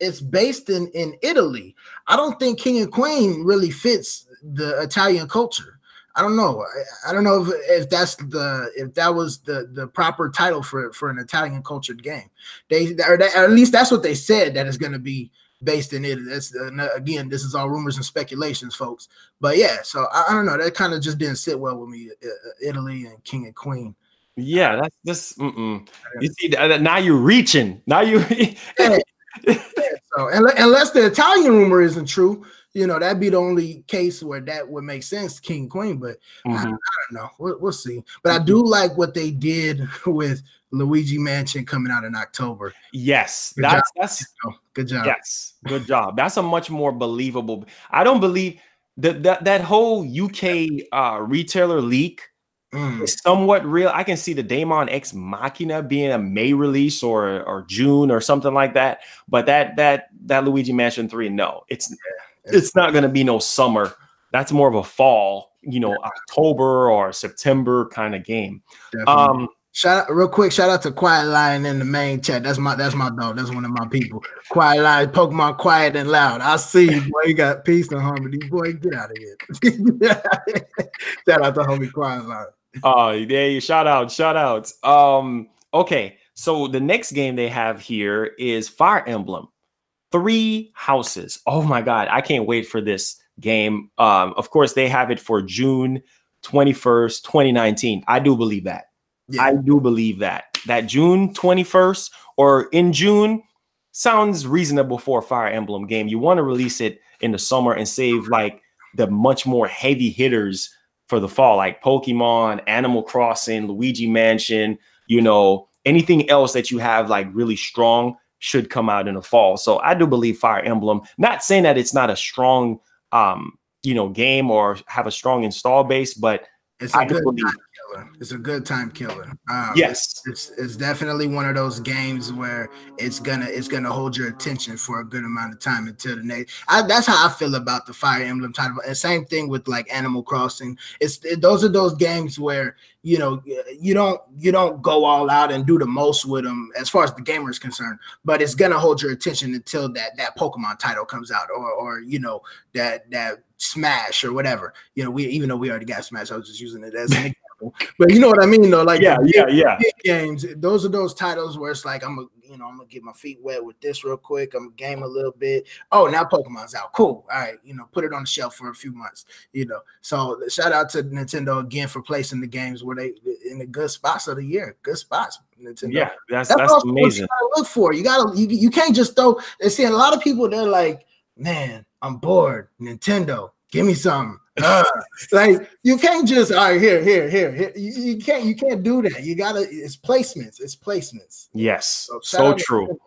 it's based in Italy. I don't think King and Queen really fits the Italian culture. I don't know. I don't know if that was the proper title for an Italian cultured game. At least that's what they said, that it's going to be based in Italy. That's again, this is all rumors and speculations, folks. But yeah, so I don't know. That kind of just didn't sit well with me. Italy and King and Queen.
Yeah, that's this. You see, now you're reaching. Now you.
So unless the Italian rumor isn't true, that'd be the only case where that would make sense, King and Queen. But I don't know. We'll see. But I do like what they did with Luigi Mansion coming out in October.
Yes, that's
good job.
Yes, good job. That's a much more believable. I don't believe that whole UK retailer leak is somewhat real. I can see the Daemon X Machina being a May release or June or something like that. But that Luigi Mansion 3, no, it's not going to be no summer. That's more of a fall, October or September kind of game.
Definitely. Shout out to Quiet Lion in the main chat. That's my dog. That's one of my people. Quiet Lion, Pokemon Quiet and Loud. I see you, boy. You got peace and harmony. Boy, get out of here. Shout out to homie Quiet Lion.
Oh, there you shout outs. Okay, so the next game they have here is Fire Emblem 3 Houses. Oh my god, I can't wait for this game. Of course, they have it for June 21st, 2019. I do believe that. Yeah. I do believe that June 21st or in June sounds reasonable for a Fire Emblem game. You want to release it in the summer and save like the much more heavy hitters for the fall, like Pokemon, Animal Crossing, Luigi Mansion, anything else that you have like really strong should come out in the fall. So I do believe Fire Emblem, not saying that it's not a strong, game or have a strong install base, but
it's a good time killer. It's a good time killer.
Yes,
it's definitely one of those games where it's gonna hold your attention for a good amount of time until the next. That's how I feel about the Fire Emblem title. And same thing with like Animal Crossing. Those are those games where you don't go all out and do the most with them as far as the gamer is concerned, but it's gonna hold your attention until that Pokemon title comes out, or that Smash or whatever. Even though we already got Smash, I was just using it as an example. But you know what I mean, though. Like big games, those are those titles where it's like I'm gonna get my feet wet with this real quick. I'm gonna game a little bit. Oh, now Pokemon's out. Cool. All right, put it on the shelf for a few months. So shout out to Nintendo again for placing the games where they in the good spots of the year. Good spots, Nintendo.
Yeah, that's
amazing.
What you
gotta look for. You can't just throw. And see, a lot of people they're like, man, I'm bored. Nintendo, give me something. Like you can't just all right, here. You can't do that. You gotta. It's placements.
Yes, so true.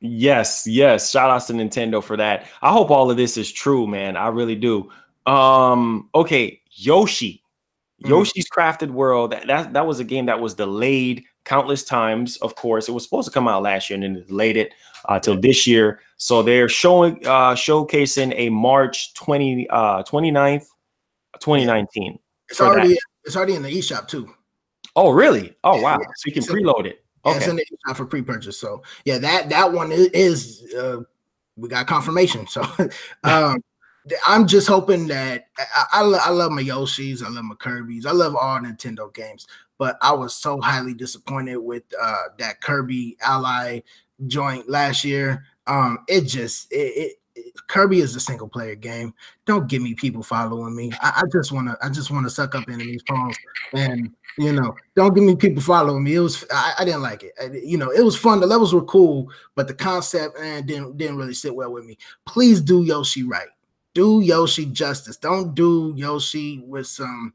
Yes. Shout out to Nintendo for that. I hope all of this is true, man. I really do. Okay, Yoshi's Crafted World. That was a game that was delayed countless times. Of course, it was supposed to come out last year and then they delayed it till this year. So they're showcasing a March 29th, 2019.
It's already in the eShop too.
Oh, really? Oh, wow. So you can preload it.
Yeah, it's in the eShop for pre-purchase. So yeah, that one is we got confirmation. So I'm just hoping that I love my Yoshis, I love my Kirby's, I love all Nintendo games, but I was so highly disappointed with that Kirby Ally joint last year. Kirby is a single player game. Don't give me people following me. I just wanna suck up enemies' pawns, and don't give me people following me. I didn't like it. It was fun. The levels were cool, but the concept didn't really sit well with me. Please do Yoshi right. Do Yoshi justice. Don't do Yoshi with some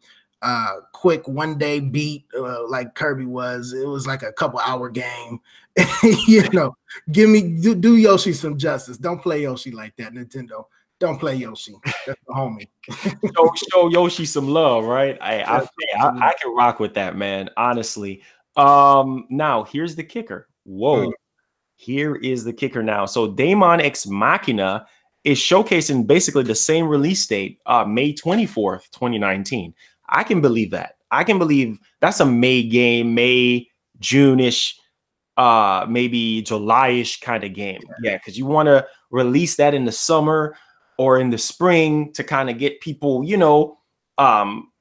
quick one-day beat like Kirby was. It was like a couple-hour game. Do Yoshi some justice. Don't play Yoshi like that, Nintendo. Don't play Yoshi. That's the homie.
show Yoshi some love, right? I can rock with that, man. Honestly. Now here's the kicker. Whoa. Here is the kicker now. So Daemon X Machina is showcasing basically the same release date, May 24th, 2019. I can believe that. I can believe that's a May game, May, June-ish, maybe July-ish kind of game. Yeah, because you want to release that in the summer or in the spring to kind of get people,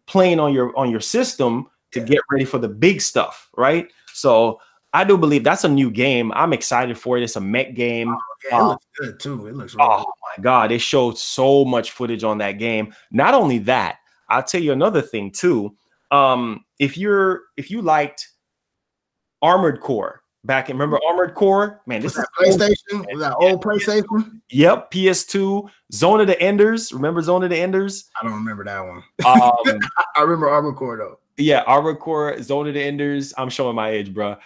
playing on your system to get ready for the big stuff, right? So I do believe that's a new game. I'm excited for it. It's a mech game.
It looks good too. It looks really good.
My God, they showed so much footage on that game. Not only that, I'll tell you another thing too. If you liked Armored Core remember Armored Core? Man, this is
PlayStation. Was that old PlayStation?
Yep, PS2. Zone of the Enders. Remember Zone of the Enders?
I don't remember that one. I remember Armored Core though.
Yeah, Armored Core, Zone of the Enders. I'm showing my age, bro.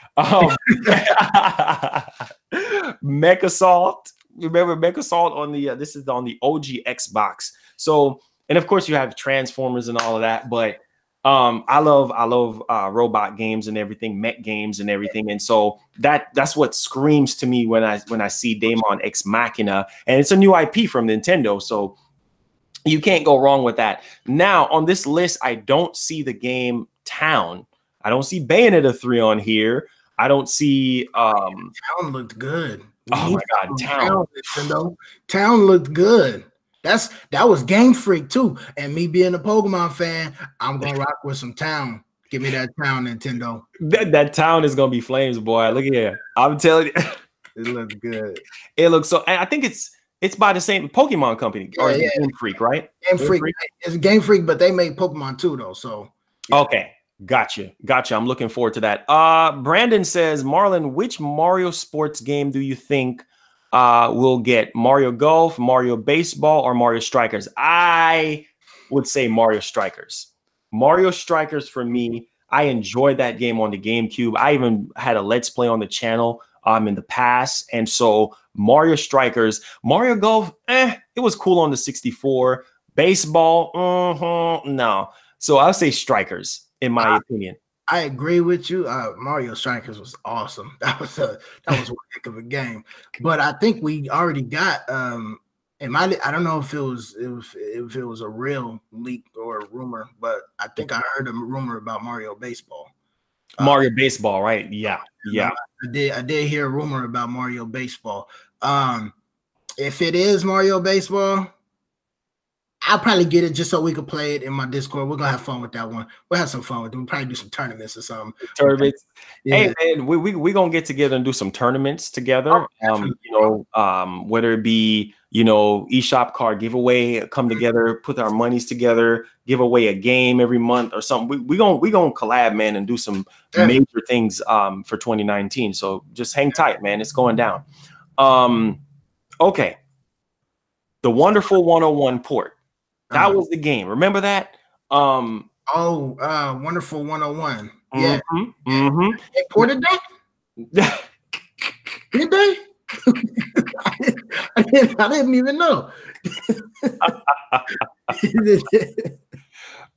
Mech Assault. Remember Mech Assault on the this is on the OG Xbox. So, and of course you have Transformers and all of that, but I love robot games and everything, mech games and everything, and so that's what screams to me when I see Daemon X Machina, and it's a new IP from Nintendo, so you can't go wrong with that. Now on this list, I don't see the game Town. I don't see Bayonetta 3 on here. I don't see
Town looked good.
Oh my God,
Town looked good. That was Game Freak too. And me being a Pokemon fan, I'm gonna rock with some Town. Give me that Town, Nintendo.
That Town is gonna be flames, boy. Look at here. I'm telling you.
It looks good.
It looks so. I think it's by the same Pokemon company or Game Freak, right?
Game Freak. It's Game Freak, but they made Pokemon too, though. So
okay, gotcha. I'm looking forward to that. Brandon says, Marlon, which Mario sports game do you think will get? Mario Golf, Mario Baseball, or Mario Strikers? I would say Mario Strikers. Mario Strikers for me. I enjoyed that game on the GameCube. I even had a Let's Play on the channel in the past, and so Mario Strikers. Mario Golf, it was cool on the 64. Baseball, no. So I'll say Strikers in my opinion.
I agree with you. Mario Strikers was awesome. That was one heck of a game. But I think we already got I don't know if it was a real leak or a rumor, but I think I heard a rumor about Mario Baseball.
Mario Baseball, right? Yeah.
I did hear a rumor about Mario Baseball. If it is Mario Baseball, I'll probably get it just so we could play it in my Discord. We're gonna have fun with that one. We'll have some fun with it. We'll probably do some tournaments or something.
Tournaments. Yeah. Hey man, we gonna get together and do some tournaments together. Whether it be eShop card giveaway, come together, put our monies together, give away a game every month or something. We gonna collab, man, and do some major things for 2019. So just hang tight, man. It's going down. Okay. The Wonderful 101 port. That was the game. Remember that?
Wonderful 101. Yeah. They ported that? Did they? I didn't even know.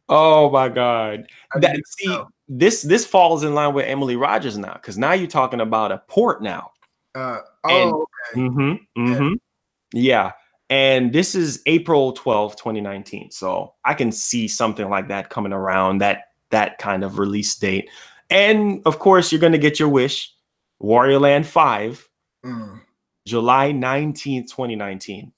Oh my God. This falls in line with Emily Rogers now, because now you're talking about a port now. Yeah. And this is April 12th, 2019. So I can see something like that coming around, that kind of release date. And of course, you're going to get your wish. Wario Land 5,
Mm.
July 19th, 2019.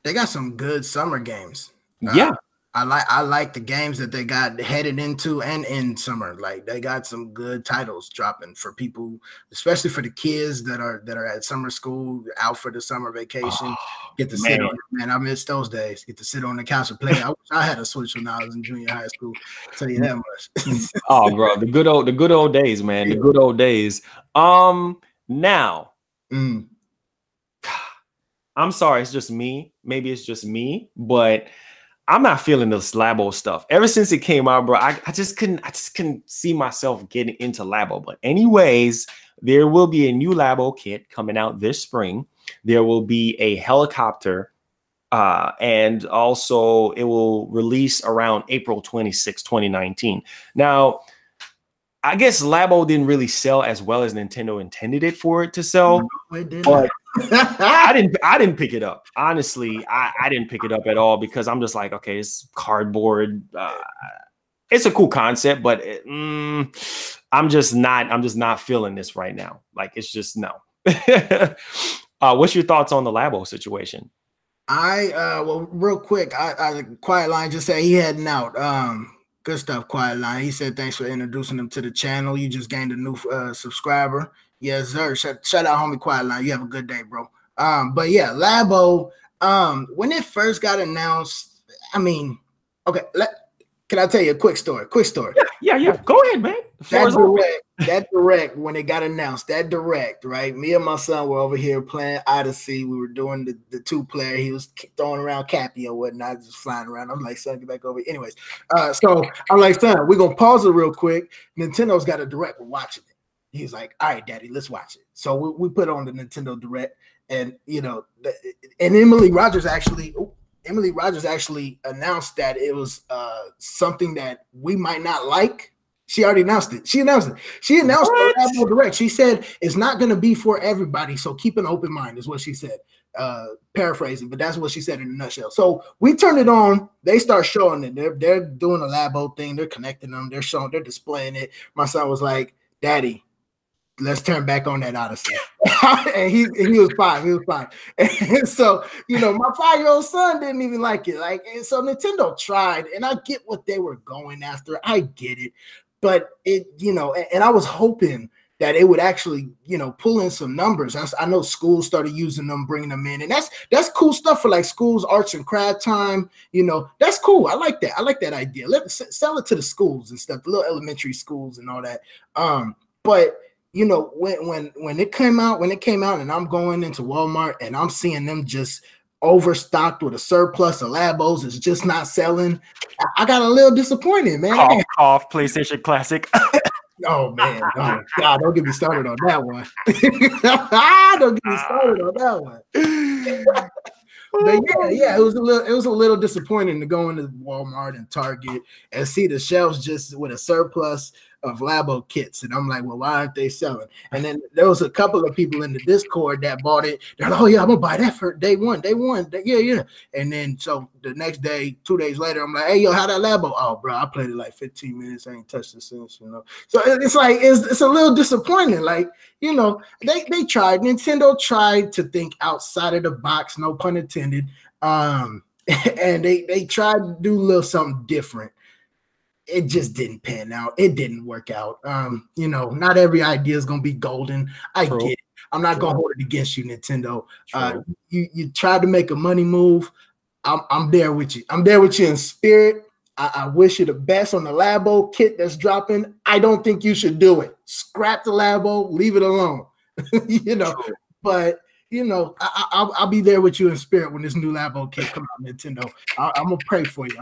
They got some good summer games.
Yeah.
I like the games that they got headed into and in summer. Like they got some good titles dropping for people, especially for the kids that are at summer school, out for the summer vacation. Get to sit on, man. I miss those days. Get to sit on the couch and play. I wish I had a Switch when I was in junior high school. I'll tell you that much.
Oh, bro, the good old days, man. The good old days. Now, I'm sorry, it's just me. Maybe it's just me, but I'm not feeling this Labo stuff. Ever since it came out, bro, I just couldn't see myself getting into Labo. But anyways, there will be a new Labo kit coming out this spring. There will be a helicopter, and also it will release around April 26, 2019. Now, I guess Labo didn't really sell as well as Nintendo intended it for it to sell.
No, it didn't.
But I didn't pick it up. Honestly, I didn't pick it up at all because I'm just like, okay, it's cardboard. It's a cool concept, but I'm just not feeling this right now. Like it's just no. What's your thoughts on the Labo situation?
Well, real quick, I Quiet Line just said he heading out. Good stuff, Quiet Line. He said thanks for introducing him to the channel. You just gained a new subscriber. Yes, sir. Shout out, homie Quiet Line. You have a good day, bro. But yeah, Labo, when it first got announced, I mean, okay, can I tell you a quick story?
Yeah. Go ahead, man.
That direct, when it got announced, that direct, right? Me and my son were over here playing Odyssey. We were doing the 2-player. He was throwing around Cappy or whatnot, just flying around. I'm like, son, get back over here. Anyways, so I'm like, son, we're going to pause it real quick. Nintendo's got a direct. We're watching it. He's like, all right, daddy, let's watch it. So we put on the Nintendo Direct, and, you know, and Emily Rogers actually announced that it was something that we might not like. She already announced it. She announced the Labo Direct. She said it's not going to be for everybody, so keep an open mind is what she said. Paraphrasing, but that's what she said in a nutshell. So we turned it on. They start showing it. They're doing a Labo thing. They're connecting them. They're displaying it. My son was like, "Daddy, let's turn back on that Odyssey." And he was 5. He was 5. And so, you know, my 5-year-old son didn't even like it. Like, and so Nintendo tried, and I get what they were going after. I get it. But it, you know, and I was hoping that it would actually, you know, pull in some numbers. I know schools started using them, bringing them in, and that's cool stuff for like schools, arts and craft time. You know, that's cool. I like that. I like that idea. Let's sell it to the schools and stuff, the little elementary schools and all that. But you know, when it came out, and I'm going into Walmart and I'm seeing them just overstocked with a surplus of Labos, it's just not selling. I got a little disappointed, man.
Cough, PlayStation Classic.
Oh man, oh, God, don't get me started on that one. Don't get me started on that one. But yeah, it was a little disappointing to go into Walmart and Target and see the shelves just with a surplus of Labo kits, and I'm like, well, why aren't they selling? And then there was a couple of people in the Discord that bought it. They're like, oh yeah, I'm gonna buy that for day one. Yeah. And then so the next day, 2 days later, I'm like, hey yo, how that Labo? Oh bro, I played it like 15 minutes. I ain't touched it since, you know. So it's like it's a little disappointing. Like, you know, they tried. Nintendo tried to think outside of the box, no pun intended. And they tried to do a little something different. It just didn't pan out. It didn't work out. You know, not every idea is gonna be golden. I get it. I'm not gonna hold it against you, Nintendo. You tried to make a money move. I'm there with you. I'm there with you in spirit. I wish you the best on the Labo kit that's dropping. I don't think you should do it. Scrap the Labo, leave it alone. You know, but you know, I'll be there with you in spirit when this new Labo kit comes out, Nintendo. I'm gonna pray for you.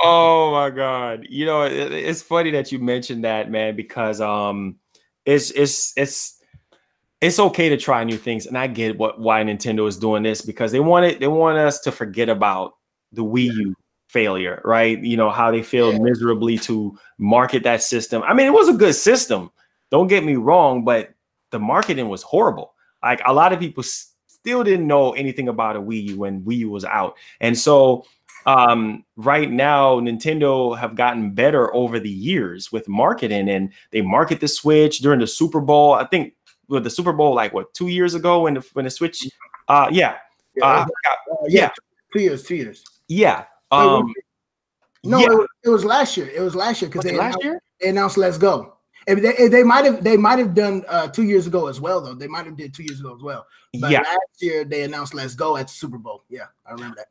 Oh my God. You know, it's funny that you mentioned that, man, because it's okay to try new things, and I get why Nintendo is doing this, because they want us to forget about the Wii U failure, right? You know, how they failed miserably to market that system. I mean, it was a good system, don't get me wrong, but the marketing was horrible. Like, a lot of people still didn't know anything about a Wii U when Wii U was out. And so Right now, Nintendo have gotten better over the years with marketing, and they market the Switch during the Super Bowl. I think with the Super Bowl, like what, 2 years ago when the Switch, yeah,
Yeah,
yeah,
2 years.
Yeah.
Wait, no,
yeah.
it was last year. It was last year because they announced Let's Go. They might have done 2 years ago as well, though. They might have did 2 years ago as well. But last year they announced Let's Go at the Super Bowl. Yeah, I remember that.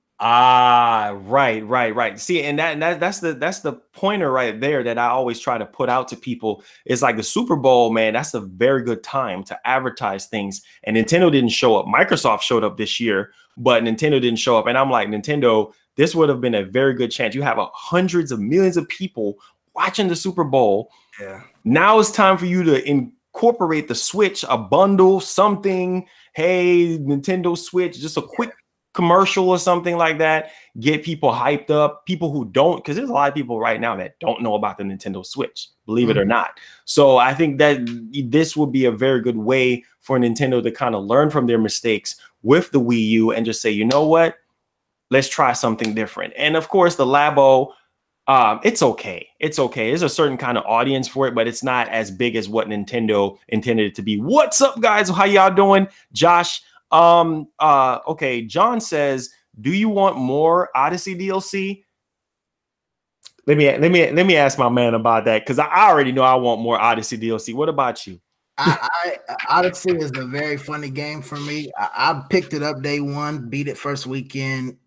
Right. See, and that's the pointer right there that I always try to put out to people. Is like the Super Bowl, man. That's a very good time to advertise things. And Nintendo didn't show up. Microsoft showed up this year, but Nintendo didn't show up. And I'm like, Nintendo, this would have been a very good chance. You have hundreds of millions of people watching the Super Bowl.
Yeah.
Now it's time for you to incorporate the Switch, a bundle, something. Hey, Nintendo Switch, just a quick commercial or something like that. Get people hyped up. People who don't, because there's a lot of people right now that don't know about the Nintendo Switch, believe it or not. So I think that this would be a very good way for Nintendo to kind of learn from their mistakes with the Wii U and just say, you know what? Let's try something different. And of course, the Labo, it's okay. It's okay. There's a certain kind of audience for it, but it's not as big as what Nintendo intended it to be. What's up, guys? How y'all doing? Josh, okay. John says, do you want more Odyssey DLC? Let me ask my man about that, because I already know I want more Odyssey DLC. What about you?
Odyssey is a very funny game for me. I picked it up day one, beat it first weekend.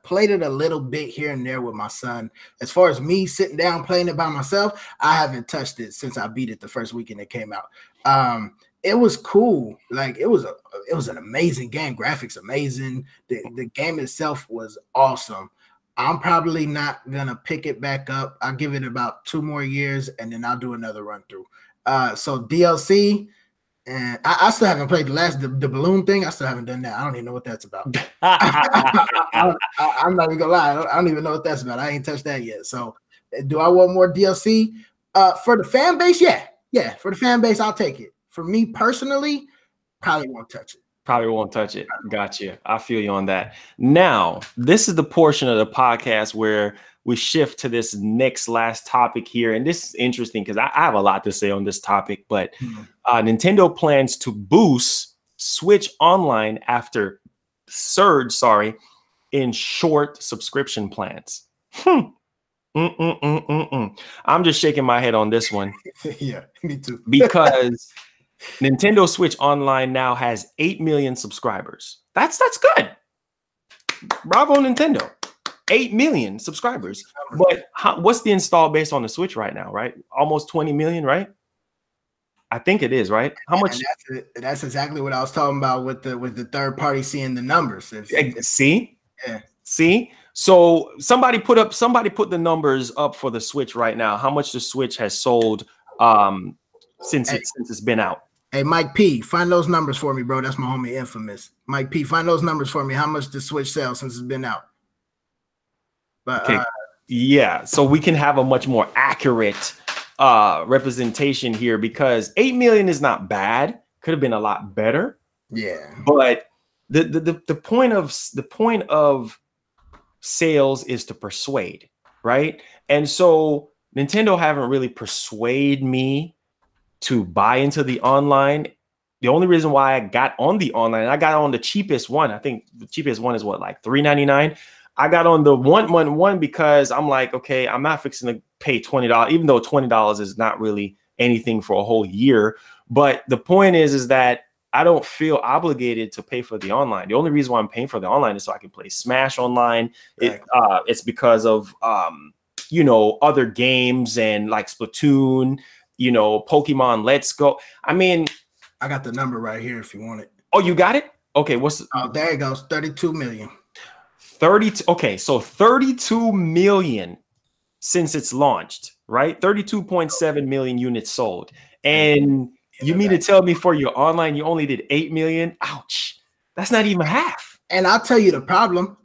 Played it a little bit here and there with my son. As far as me sitting down playing it by myself, I haven't touched it since I beat it the first weekend it came out. It was cool. Like it was an amazing game. Graphics amazing. The game itself was awesome. I'm probably not gonna pick it back up. I'll give it about 2 more years and then I'll do another run through. So DLC. And I still haven't played the balloon thing. I still haven't done that. I don't even know what that's about. I'm not even gonna lie. I don't even know what that's about. I ain't touched that yet. So, do I want more DLC? For the fan base, yeah. For the fan base, I'll take it. For me personally, probably won't touch it.
Probably won't touch it. Gotcha. I feel you on that. Now, this is the portion of the podcast where we shift to this last topic here. And this is interesting because I have a lot to say on this topic, but Nintendo plans to boost Switch Online after surge, in short subscription plans. I'm just shaking my head on this one.
Yeah, me too.
Because Nintendo Switch Online now has 8 million subscribers. That's good. Bravo, Nintendo. 8 million subscribers. But what's the install base on the Switch right now, right? Almost 20 million, right? I think it is, right? How much?
That's exactly what I was talking about with the third party seeing the numbers.
See? Yeah. See? So somebody put the numbers up for the Switch right now. How much the Switch has sold since it's been out.
Hey, Mike P, find those numbers for me, bro. That's my homie Infamous. Mike P, find those numbers for me. How much the Switch sells since it's been out? But
okay. Yeah, so we can have a much more accurate representation here, because 8 million is not bad. Could have been a lot better.
Yeah.
But the point of sales is to persuade, right? And so Nintendo haven't really persuaded me to buy into the online. The only reason why I got on the online, I got on the cheapest one. I think the cheapest one is what, like $3.99. I got on the one because I'm like, okay, I'm not fixing to pay $20, even though $20 is not really anything for a whole year. But the point is that I don't feel obligated to pay for the online. The only reason why I'm paying for the online is so I can play Smash online. It's because of other games and like Splatoon, Pokemon Let's Go. I mean,
I got the number right here if you want it.
Oh, you got it? Okay,
there it goes, 32 million.
32. Okay, so 32 million since it's launched, right? 32.7 million units sold. And you mean to tell me for your online you only did 8 million? Ouch. That's not even half.
And I'll tell you the problem.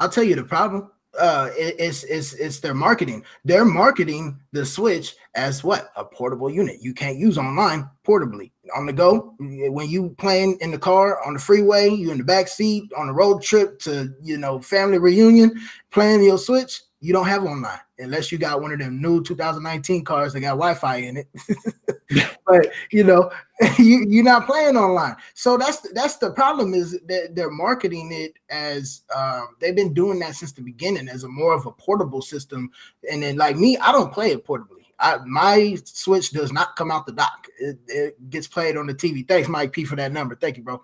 It's their marketing. They're marketing the Switch as what? A portable unit. You can't use online portably. on the go. When you playing in the car, on the freeway, you in the back seat, on the road trip to, you know, family reunion, playing your Switch, you don't have online unless you got one of them new 2019 cars that got Wi-Fi in it. But you know, you're not playing online. So that's the problem, is that they're marketing it as they've been doing that since the beginning as a more of a portable system. And then, like me, I don't play it portably. My Switch does not come out the dock. It gets played on the TV. Thanks, Mike P, for that number. Thank you, bro.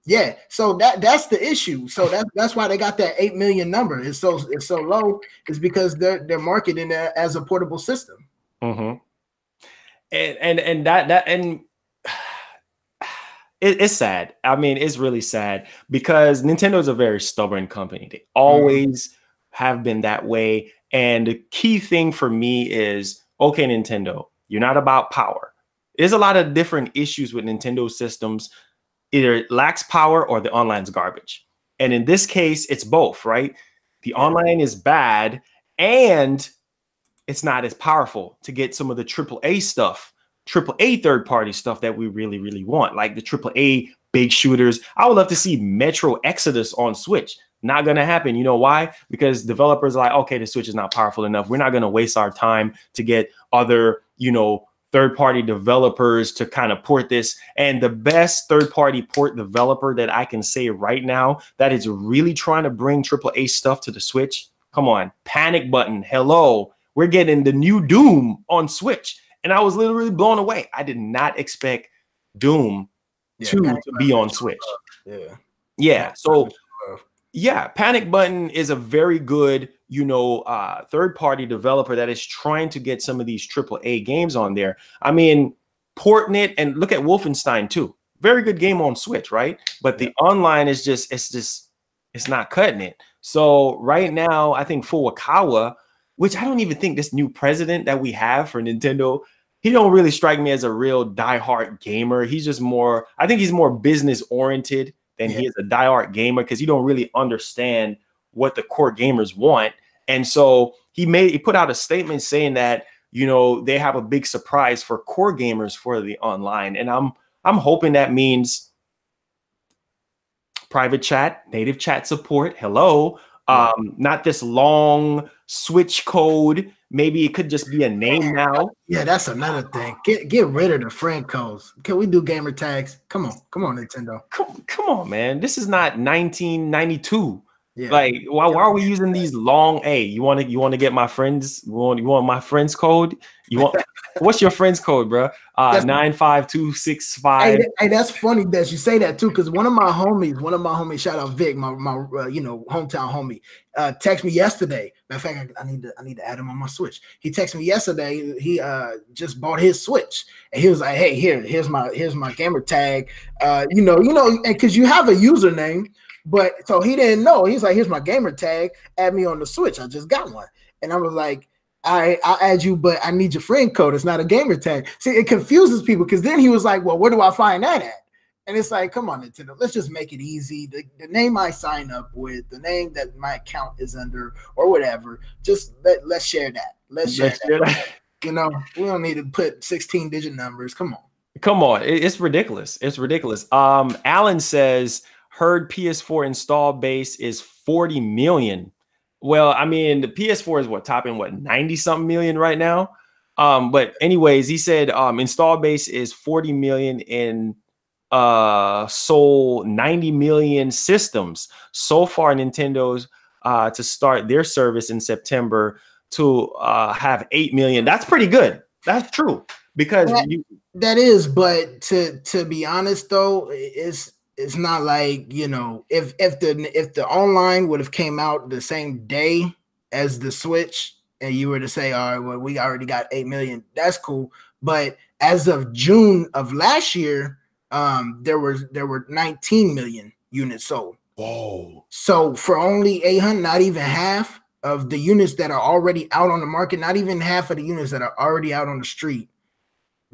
Yeah, so that's the issue. So that's why they got that 8 million number. It's so low. It's because they're marketing it as a portable system.
Mm-hmm. And it's sad. I mean, it's really sad because Nintendo is a very stubborn company. They always have been that way. And the key thing for me is, okay, Nintendo, you're not about power. There's a lot of different issues with Nintendo systems. Either it lacks power or the online's garbage. And in this case, it's both, right? The online is bad and it's not as powerful to get some of the AAA stuff, AAA third-party stuff that we really, really want, like the AAA big shooters. I would love to see Metro Exodus on Switch. Not going to happen. You know why? Because developers are like, okay, the Switch is not powerful enough. We're not going to waste our time to get other, you know, third-party developers to kind of port this. And the best third-party port developer that I can say right now that is really trying to bring AAA stuff to the Switch, come on, Panic Button. Hello. We're getting the new Doom on Switch. And I was literally blown away. I did not expect Doom 2 to be on Switch. Yeah. So, yeah, Panic Button is a very good, you know, third-party developer that is trying to get some of these AAA games on there. I mean, porting it, and look at Wolfenstein 2. Very good game on Switch, right? But the online is just, it's not cutting it. So right now, I think Furukawa, which I don't even think this new president that we have for Nintendo, he don't really strike me as a real diehard gamer. He's just more, I think he's more business oriented than he is a diehard gamer, because he don't really understand what the core gamers want. And so he put out a statement saying that, you know, they have a big surprise for core gamers for the online. And I'm hoping that means private chat, native chat support. Hello. Not this long Switch code. Maybe it could just be a name now.
Yeah, that's another thing. Get rid of the friend codes. Can we do gamer tags? Come on, Nintendo.
Come on, man. This is not 1992.
Yeah.
Like, why are we using these long? Hey, you want to get my friends? You want my friends code? You want what's your friends code, bro? 95265.
Hey, that's funny that you say that too, because one of my homies, shout out Vic, my you know, hometown homie, texted me yesterday. Matter of fact, I need to add him on my Switch. He texted me yesterday. He just bought his Switch, and he was like, "Hey, here's my gamer tag." You know, and because you have a username. But so he didn't know. He's like, here's my gamer tag. Add me on the Switch. I just got one. And I was like, I'll add you, but I need your friend code. It's not a gamer tag. See, it confuses people, because then he was like, well, where do I find that at? And it's like, come on, Nintendo. Let's just make it easy. The name I sign up with, the name that my account is under, or whatever, just let's share that. Let's share that. You know, we don't need to put 16-digit numbers. Come on.
Come on. It's ridiculous. It's ridiculous. Alan says, heard PS4 install base is 40 million. Well, I mean, the PS4 is topping 90 something million right now. But anyways, he said install base is 40 million in sold 90 million systems so far. Nintendo's to start their service in September to have 8 million. That's pretty good. That's true, because
that is, but to be honest though, it's not like, you know, if the online would have came out the same day as the Switch, and you were to say, all right, well, we already got 8 million, that's cool. But as of June of last year, there were 19 million units sold.
Whoa. So
for only 800, not even half of the units that are already out on the market, not even half of the units that are already out on the street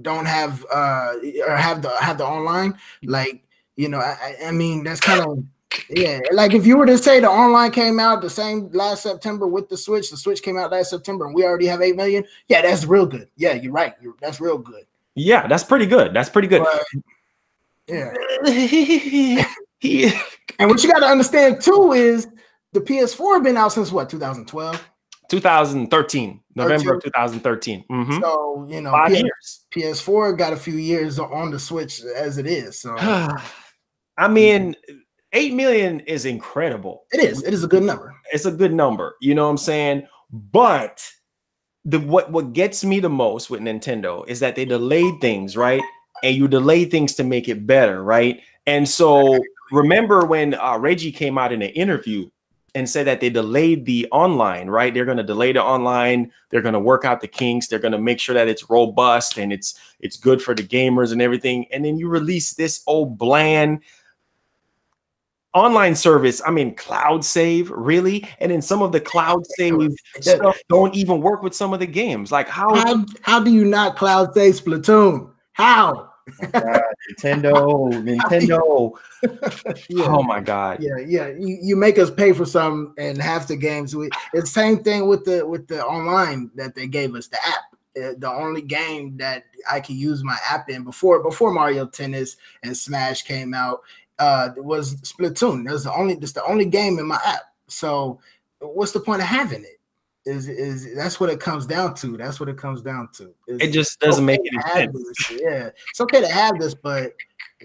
don't have or have the online. Like, you know, I mean, that's kind of, yeah. Like if you were to say the online came out the same last September with the Switch came out last September, and we already have 8 million. Yeah, that's real good. Yeah, you're right. That's real good.
Yeah, that's pretty good. That's pretty good.
But, yeah. And what you got to understand too is the PS4 been out since what, 2012?
2013, November of 2013. Mm-hmm.
So, you know,
5 years.
PS4 got a few years on the Switch as it is. So,
I mean, 8 million is incredible.
It is. It is a good number.
It's a good number. You know what I'm saying? But what gets me the most with Nintendo is that they delayed things, right? And you delay things to make it better, right? And so remember when Reggie came out in an interview and said that they delayed the online, right? They're going to delay the online. They're going to work out the kinks. They're going to make sure that it's robust and it's good for the gamers and everything. And then you release this old bland online service. I mean, cloud save, really? And then some of the cloud save stuff don't even work with some of the games. Like how
do you not cloud save Splatoon? How?
Nintendo. Yeah. Oh my God.
Yeah. You make us pay for some, and half the games it's the same thing with the online that they gave us, the app. The only game that I could use my app in before Mario Tennis and Smash came out was Splatoon. That's the only game in my app. So what's the point of having it? Is that's what it comes down to. That's what it comes down to.
It just doesn't make any sense.
Yeah, it's okay to have this, but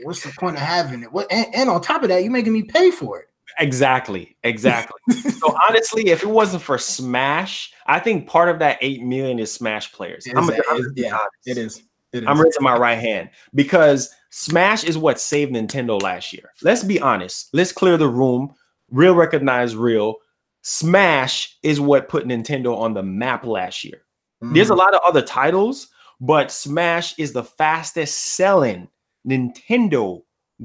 what's the point of having it? What and on top of that, you're making me pay for it.
Exactly. So honestly, if it wasn't for Smash, I think part of that 8 million is Smash players. It is. I'm raising my right hand because Smash is what saved Nintendo last year. Let's be honest. Let's clear the room. Real recognize real. Smash is what put Nintendo on the map last year. There's a lot of other titles, but Smash is the fastest selling Nintendo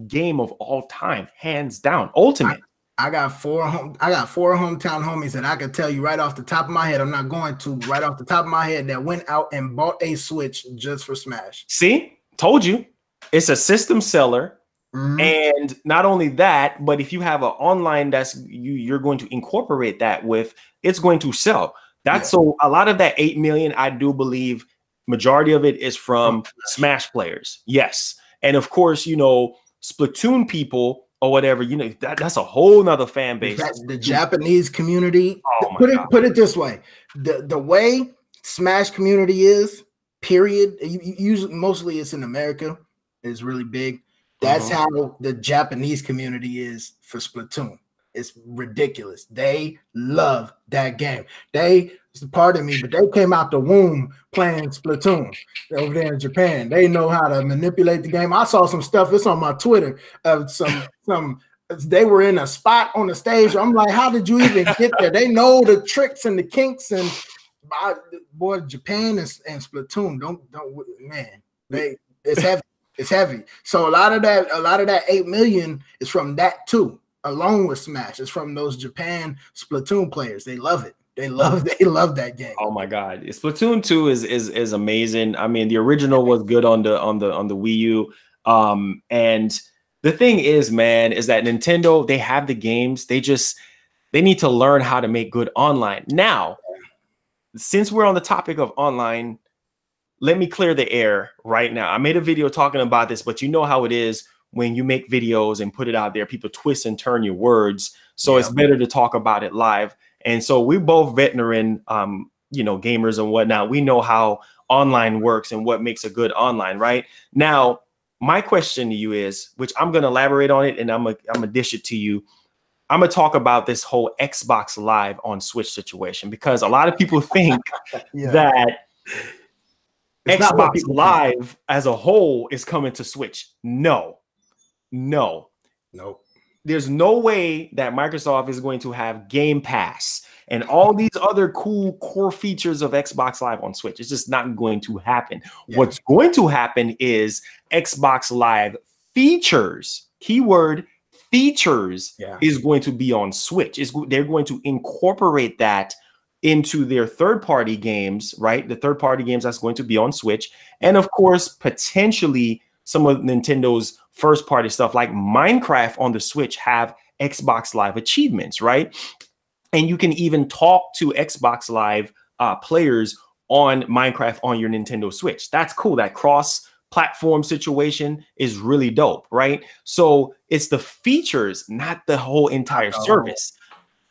game of all time, hands down. Ultimate.
I got four hometown homies that I can tell you right off the top of my head. I'm not going to right off the top of my head that went out and bought a Switch just for Smash.
See, told you, it's a system seller. And not only that, but if you have an online that's you're going to incorporate that with, it's going to sell. So a lot of that 8 million, I do believe majority of it is from Smash players. Yes. And of course, you know, Splatoon people or whatever, you know, that's a whole nother fan base.
The Japanese community.
Oh
put it this way. The way Smash community is, period. Usually mostly it's in America, is really big. That's how the Japanese community is for Splatoon. It's ridiculous. They love that game. Pardon me, but they came out the womb playing Splatoon over there in Japan. They know how to manipulate the game. I saw some stuff. It's on my Twitter of some. They were in a spot on the stage. I'm like, how did you even get there? They know the tricks and the kinks, and boy, Japan and Splatoon don't man. It's heavy. It's heavy. So a lot of that 8 million is from that too, along with Smash. It's from those Japan Splatoon players. They love it. They love that game.
Oh my God. Splatoon 2 is amazing. I mean, the original was good on the Wii U. And the thing is, man, is that Nintendo, they have the games. They need to learn how to make good online. Now, since we're on the topic of online, let me clear the air right now. I made a video talking about this, but you know how it is when you make videos and put it out there, people twist and turn your words. So it's better to talk about it live. And so we're both veteran, gamers and whatnot. We know how online works and what makes a good online, right? Now, my question to you is, which I'm going to elaborate on it and I'm gonna dish it to you. I'm going to talk about this whole Xbox Live on Switch situation, because a lot of people think that Xbox Live as a whole is coming to Switch. No. There's no way that Microsoft is going to have Game Pass and all these other cool core features of Xbox Live on Switch. It's just not going to happen. Yeah. What's going to happen is Xbox Live features, keyword features, is going to be on Switch. They're going to incorporate that into their third-party games, right? The third-party games that's going to be on Switch. And of course, potentially some of Nintendo's first-party stuff like Minecraft on the Switch have Xbox Live achievements, right? And you can even talk to Xbox Live players on Minecraft on your Nintendo Switch. That's cool. That cross platform situation is really dope, right? So it's the features, not the whole entire service.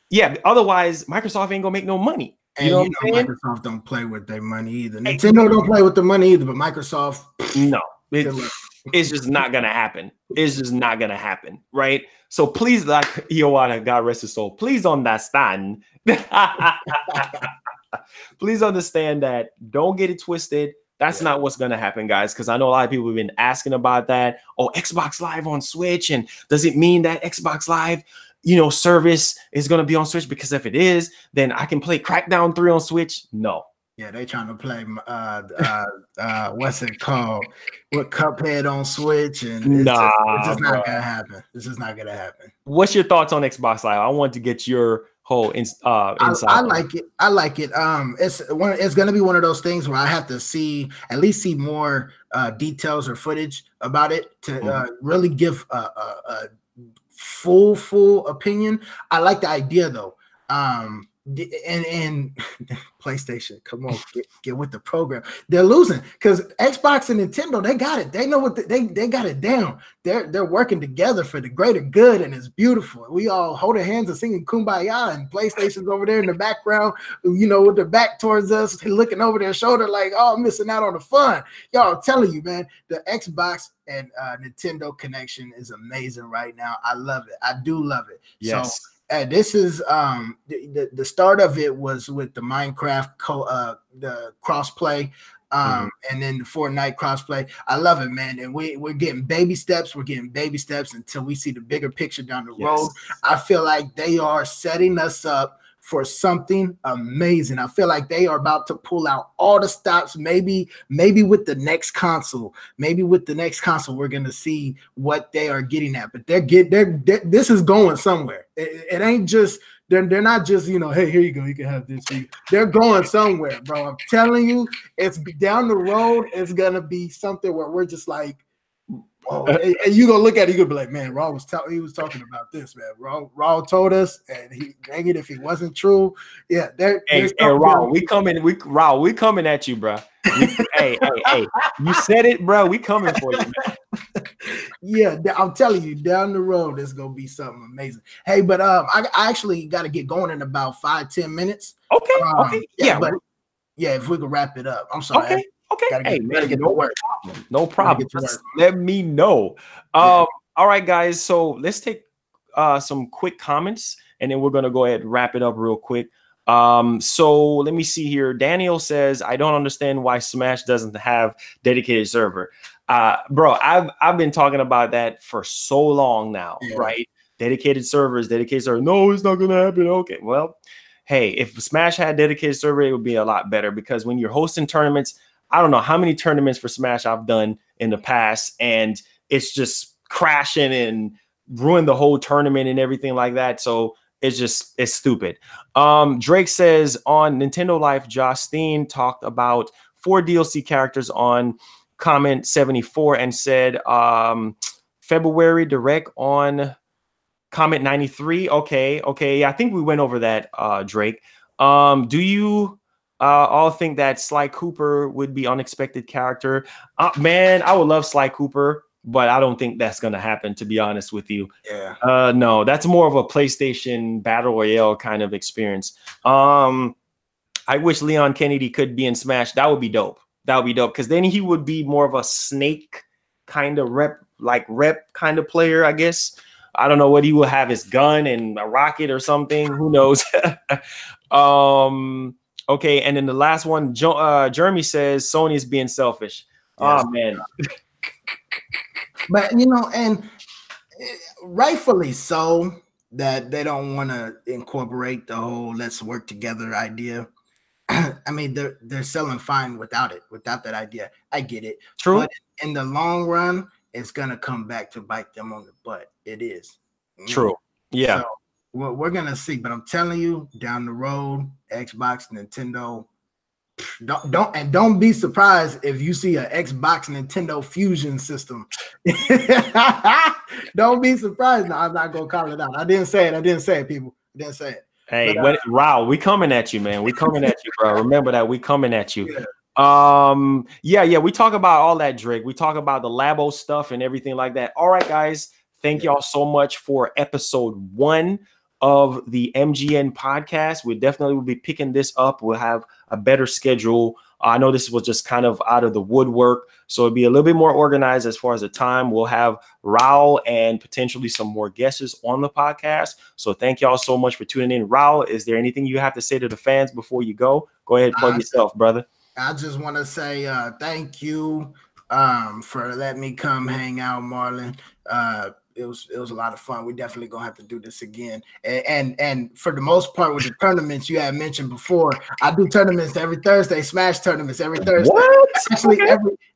Yeah, otherwise Microsoft ain't gonna make no money.
You know Microsoft don't play with their money either. Nintendo don't play with the money either, but Microsoft,
no, it's just not gonna happen. It's just not gonna happen, right? So please, like Iowata, God rest his soul, please understand. Please understand that. Don't get it twisted. That's not what's going to happen, guys, because I know a lot of people have been asking about that. Oh, Xbox Live on Switch. And does it mean that Xbox Live, service is going to be on Switch? Because if it is, then I can play Crackdown 3 on Switch. No.
Yeah, they trying to play what's it called? What Cuphead on Switch, and it's just not gonna happen. This is not gonna happen.
What's your thoughts on Xbox Live? I want to get your whole insight.
I like it. I like it. It's gonna be one of those things where I have to at least see more details or footage about it to really give a full opinion. I like the idea though. And PlayStation, come on, get with the program. They're losing because Xbox and Nintendo, they got it. They know what they got it down. They're working together for the greater good, and it's beautiful. We all holding hands and singing Kumbaya, and PlayStation's over there in the background, with their back towards us, looking over their shoulder like, oh, I'm missing out on the fun. Y'all, I'm telling you, man, the Xbox and Nintendo connection is amazing right now. I love it. I do love it.
Yes.
So, this is the start of it was with the Minecraft the crossplay, and then the Fortnite crossplay. I love it, man. And we're getting baby steps. We're getting baby steps until we see the bigger picture down the road. I feel like they are setting us up for something amazing. I feel like they are about to pull out all the stops. Maybe with the next console. Maybe with the next console, we're gonna see what they are getting at. But this is going somewhere. It ain't just they're not just hey, here you go, you can have this. They're going somewhere, bro. I'm telling you, it's down the road. It's gonna be something where we're just like, oh, and you gonna look at it, you gonna be like, man, Raw was talking about this, man. Raw told us, and dang it, if he wasn't true, yeah.
Hey, Raw, we coming at you, bro. Hey, you said it, bro. We coming for you, man.
Yeah, I'm telling you, down the road, there's gonna be something amazing. Hey, but I actually got to get going in about 5-10 minutes.
Okay,
yeah, if we could wrap it up. I'm sorry.
Okay, no problem. Just let me know. All right, guys. So let's take some quick comments, and then we're gonna go ahead and wrap it up real quick. So let me see here. Daniel says, I don't understand why Smash doesn't have dedicated server. Bro, I've been talking about that for so long now, right? Dedicated servers. No, it's not gonna happen. Okay, well, hey, if Smash had dedicated server, it would be a lot better, because when you're hosting tournaments, I don't know how many tournaments for Smash I've done in the past, and it's just crashing and ruin the whole tournament and everything like that. So it's stupid. Drake says on Nintendo Life, Josh Steen talked about 4 DLC characters on comment 74 and said February direct on comment 93. Okay. I think we went over that, Drake. Do you all think that Sly Cooper would be unexpected character? Man, I would love Sly Cooper, but I don't think that's gonna happen, to be honest with you.
Yeah.
No, that's more of a PlayStation Battle Royale kind of experience. I wish Leon Kennedy could be in Smash. That would be dope. Because then he would be more of a Snake kind of rep kind of player, I guess. I don't know what he will have, his gun and a rocket or something. Who knows? Okay, and then the last one, Jeremy says Sony is being selfish. Yes. Oh man.
But and rightfully so, that they don't want to incorporate the whole let's work together idea. I mean, they're selling fine without that idea. I get it.
True.
But in the long run, it's gonna come back to bite them on the butt. It is.
True. Yeah.
So we're gonna see, but I'm telling you, down the road, Xbox, Nintendo, don't be surprised if you see an Xbox Nintendo fusion system. Don't be surprised. No, I'm not gonna call it out. I didn't say it, people. I didn't say it.
Hey, Raul, we coming at you, man. We coming at you, bro. Remember that, we coming at you. Yeah, we talk about all that, Drake. We talk about the Labo stuff and everything like that. All right, guys, thank y'all so much for episode 1 of the MGN podcast. We definitely will be picking this up. We'll have a better schedule. I know this was just kind of out of the woodwork, so it'll be a little bit more organized as far as the time. We'll have Raul and potentially some more guests on the podcast. So thank y'all so much for tuning in. Raul, is there anything you have to say to the fans before you go? Go ahead, plug yourself, brother.
I just want to say thank you for letting me come hang out, Marlon. It was a lot of fun. We definitely gonna have to do this again. And for the most part, with the tournaments you had mentioned before, I do tournaments every Thursday, Smash tournaments every Thursday.
What?
Actually,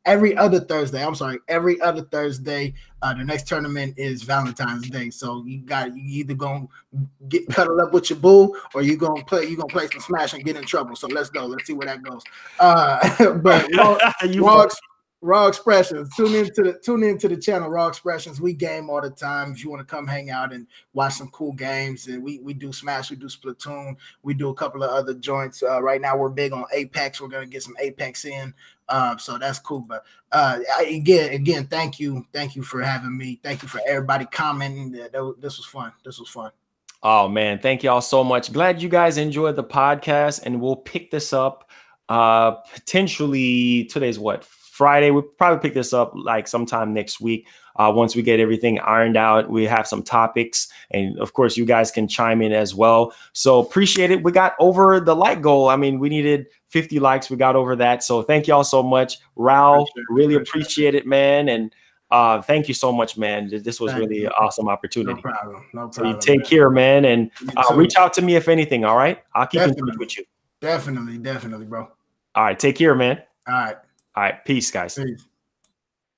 every other Thursday. I'm sorry, every other Thursday. The next tournament is Valentine's Day, so you either gonna get cuddled up with your boo, or you gonna play some Smash and get in trouble. So let's go. Let's see where that goes. But Raw Expressions. Tune into the channel, Raw Expressions. We game all the time. If you want to come hang out and watch some cool games, and we do Smash, we do Splatoon, we do a couple of other joints. Right now we're big on Apex. We're gonna get some Apex in. So that's cool. But again, thank you for having me. Thank you for everybody commenting. This was fun. This was fun.
Oh man, thank y'all so much. Glad you guys enjoyed the podcast, and we'll pick this up potentially. Today's what? Friday. We'll probably pick this up like sometime next week. Once we get everything ironed out, we have some topics, and of course you guys can chime in as well. So appreciate it. We got over the like goal. I mean, we needed 50 likes. We got over that. So thank y'all so much. Raul, really appreciate it, man. And thank you so much, man. This was really an awesome opportunity.
No problem. No problem.
So you take care, man. And reach out to me if anything. All right. I'll keep in touch with you.
Definitely, bro.
All right. Take care, man.
All right.
All right. Peace, guys.
Peace.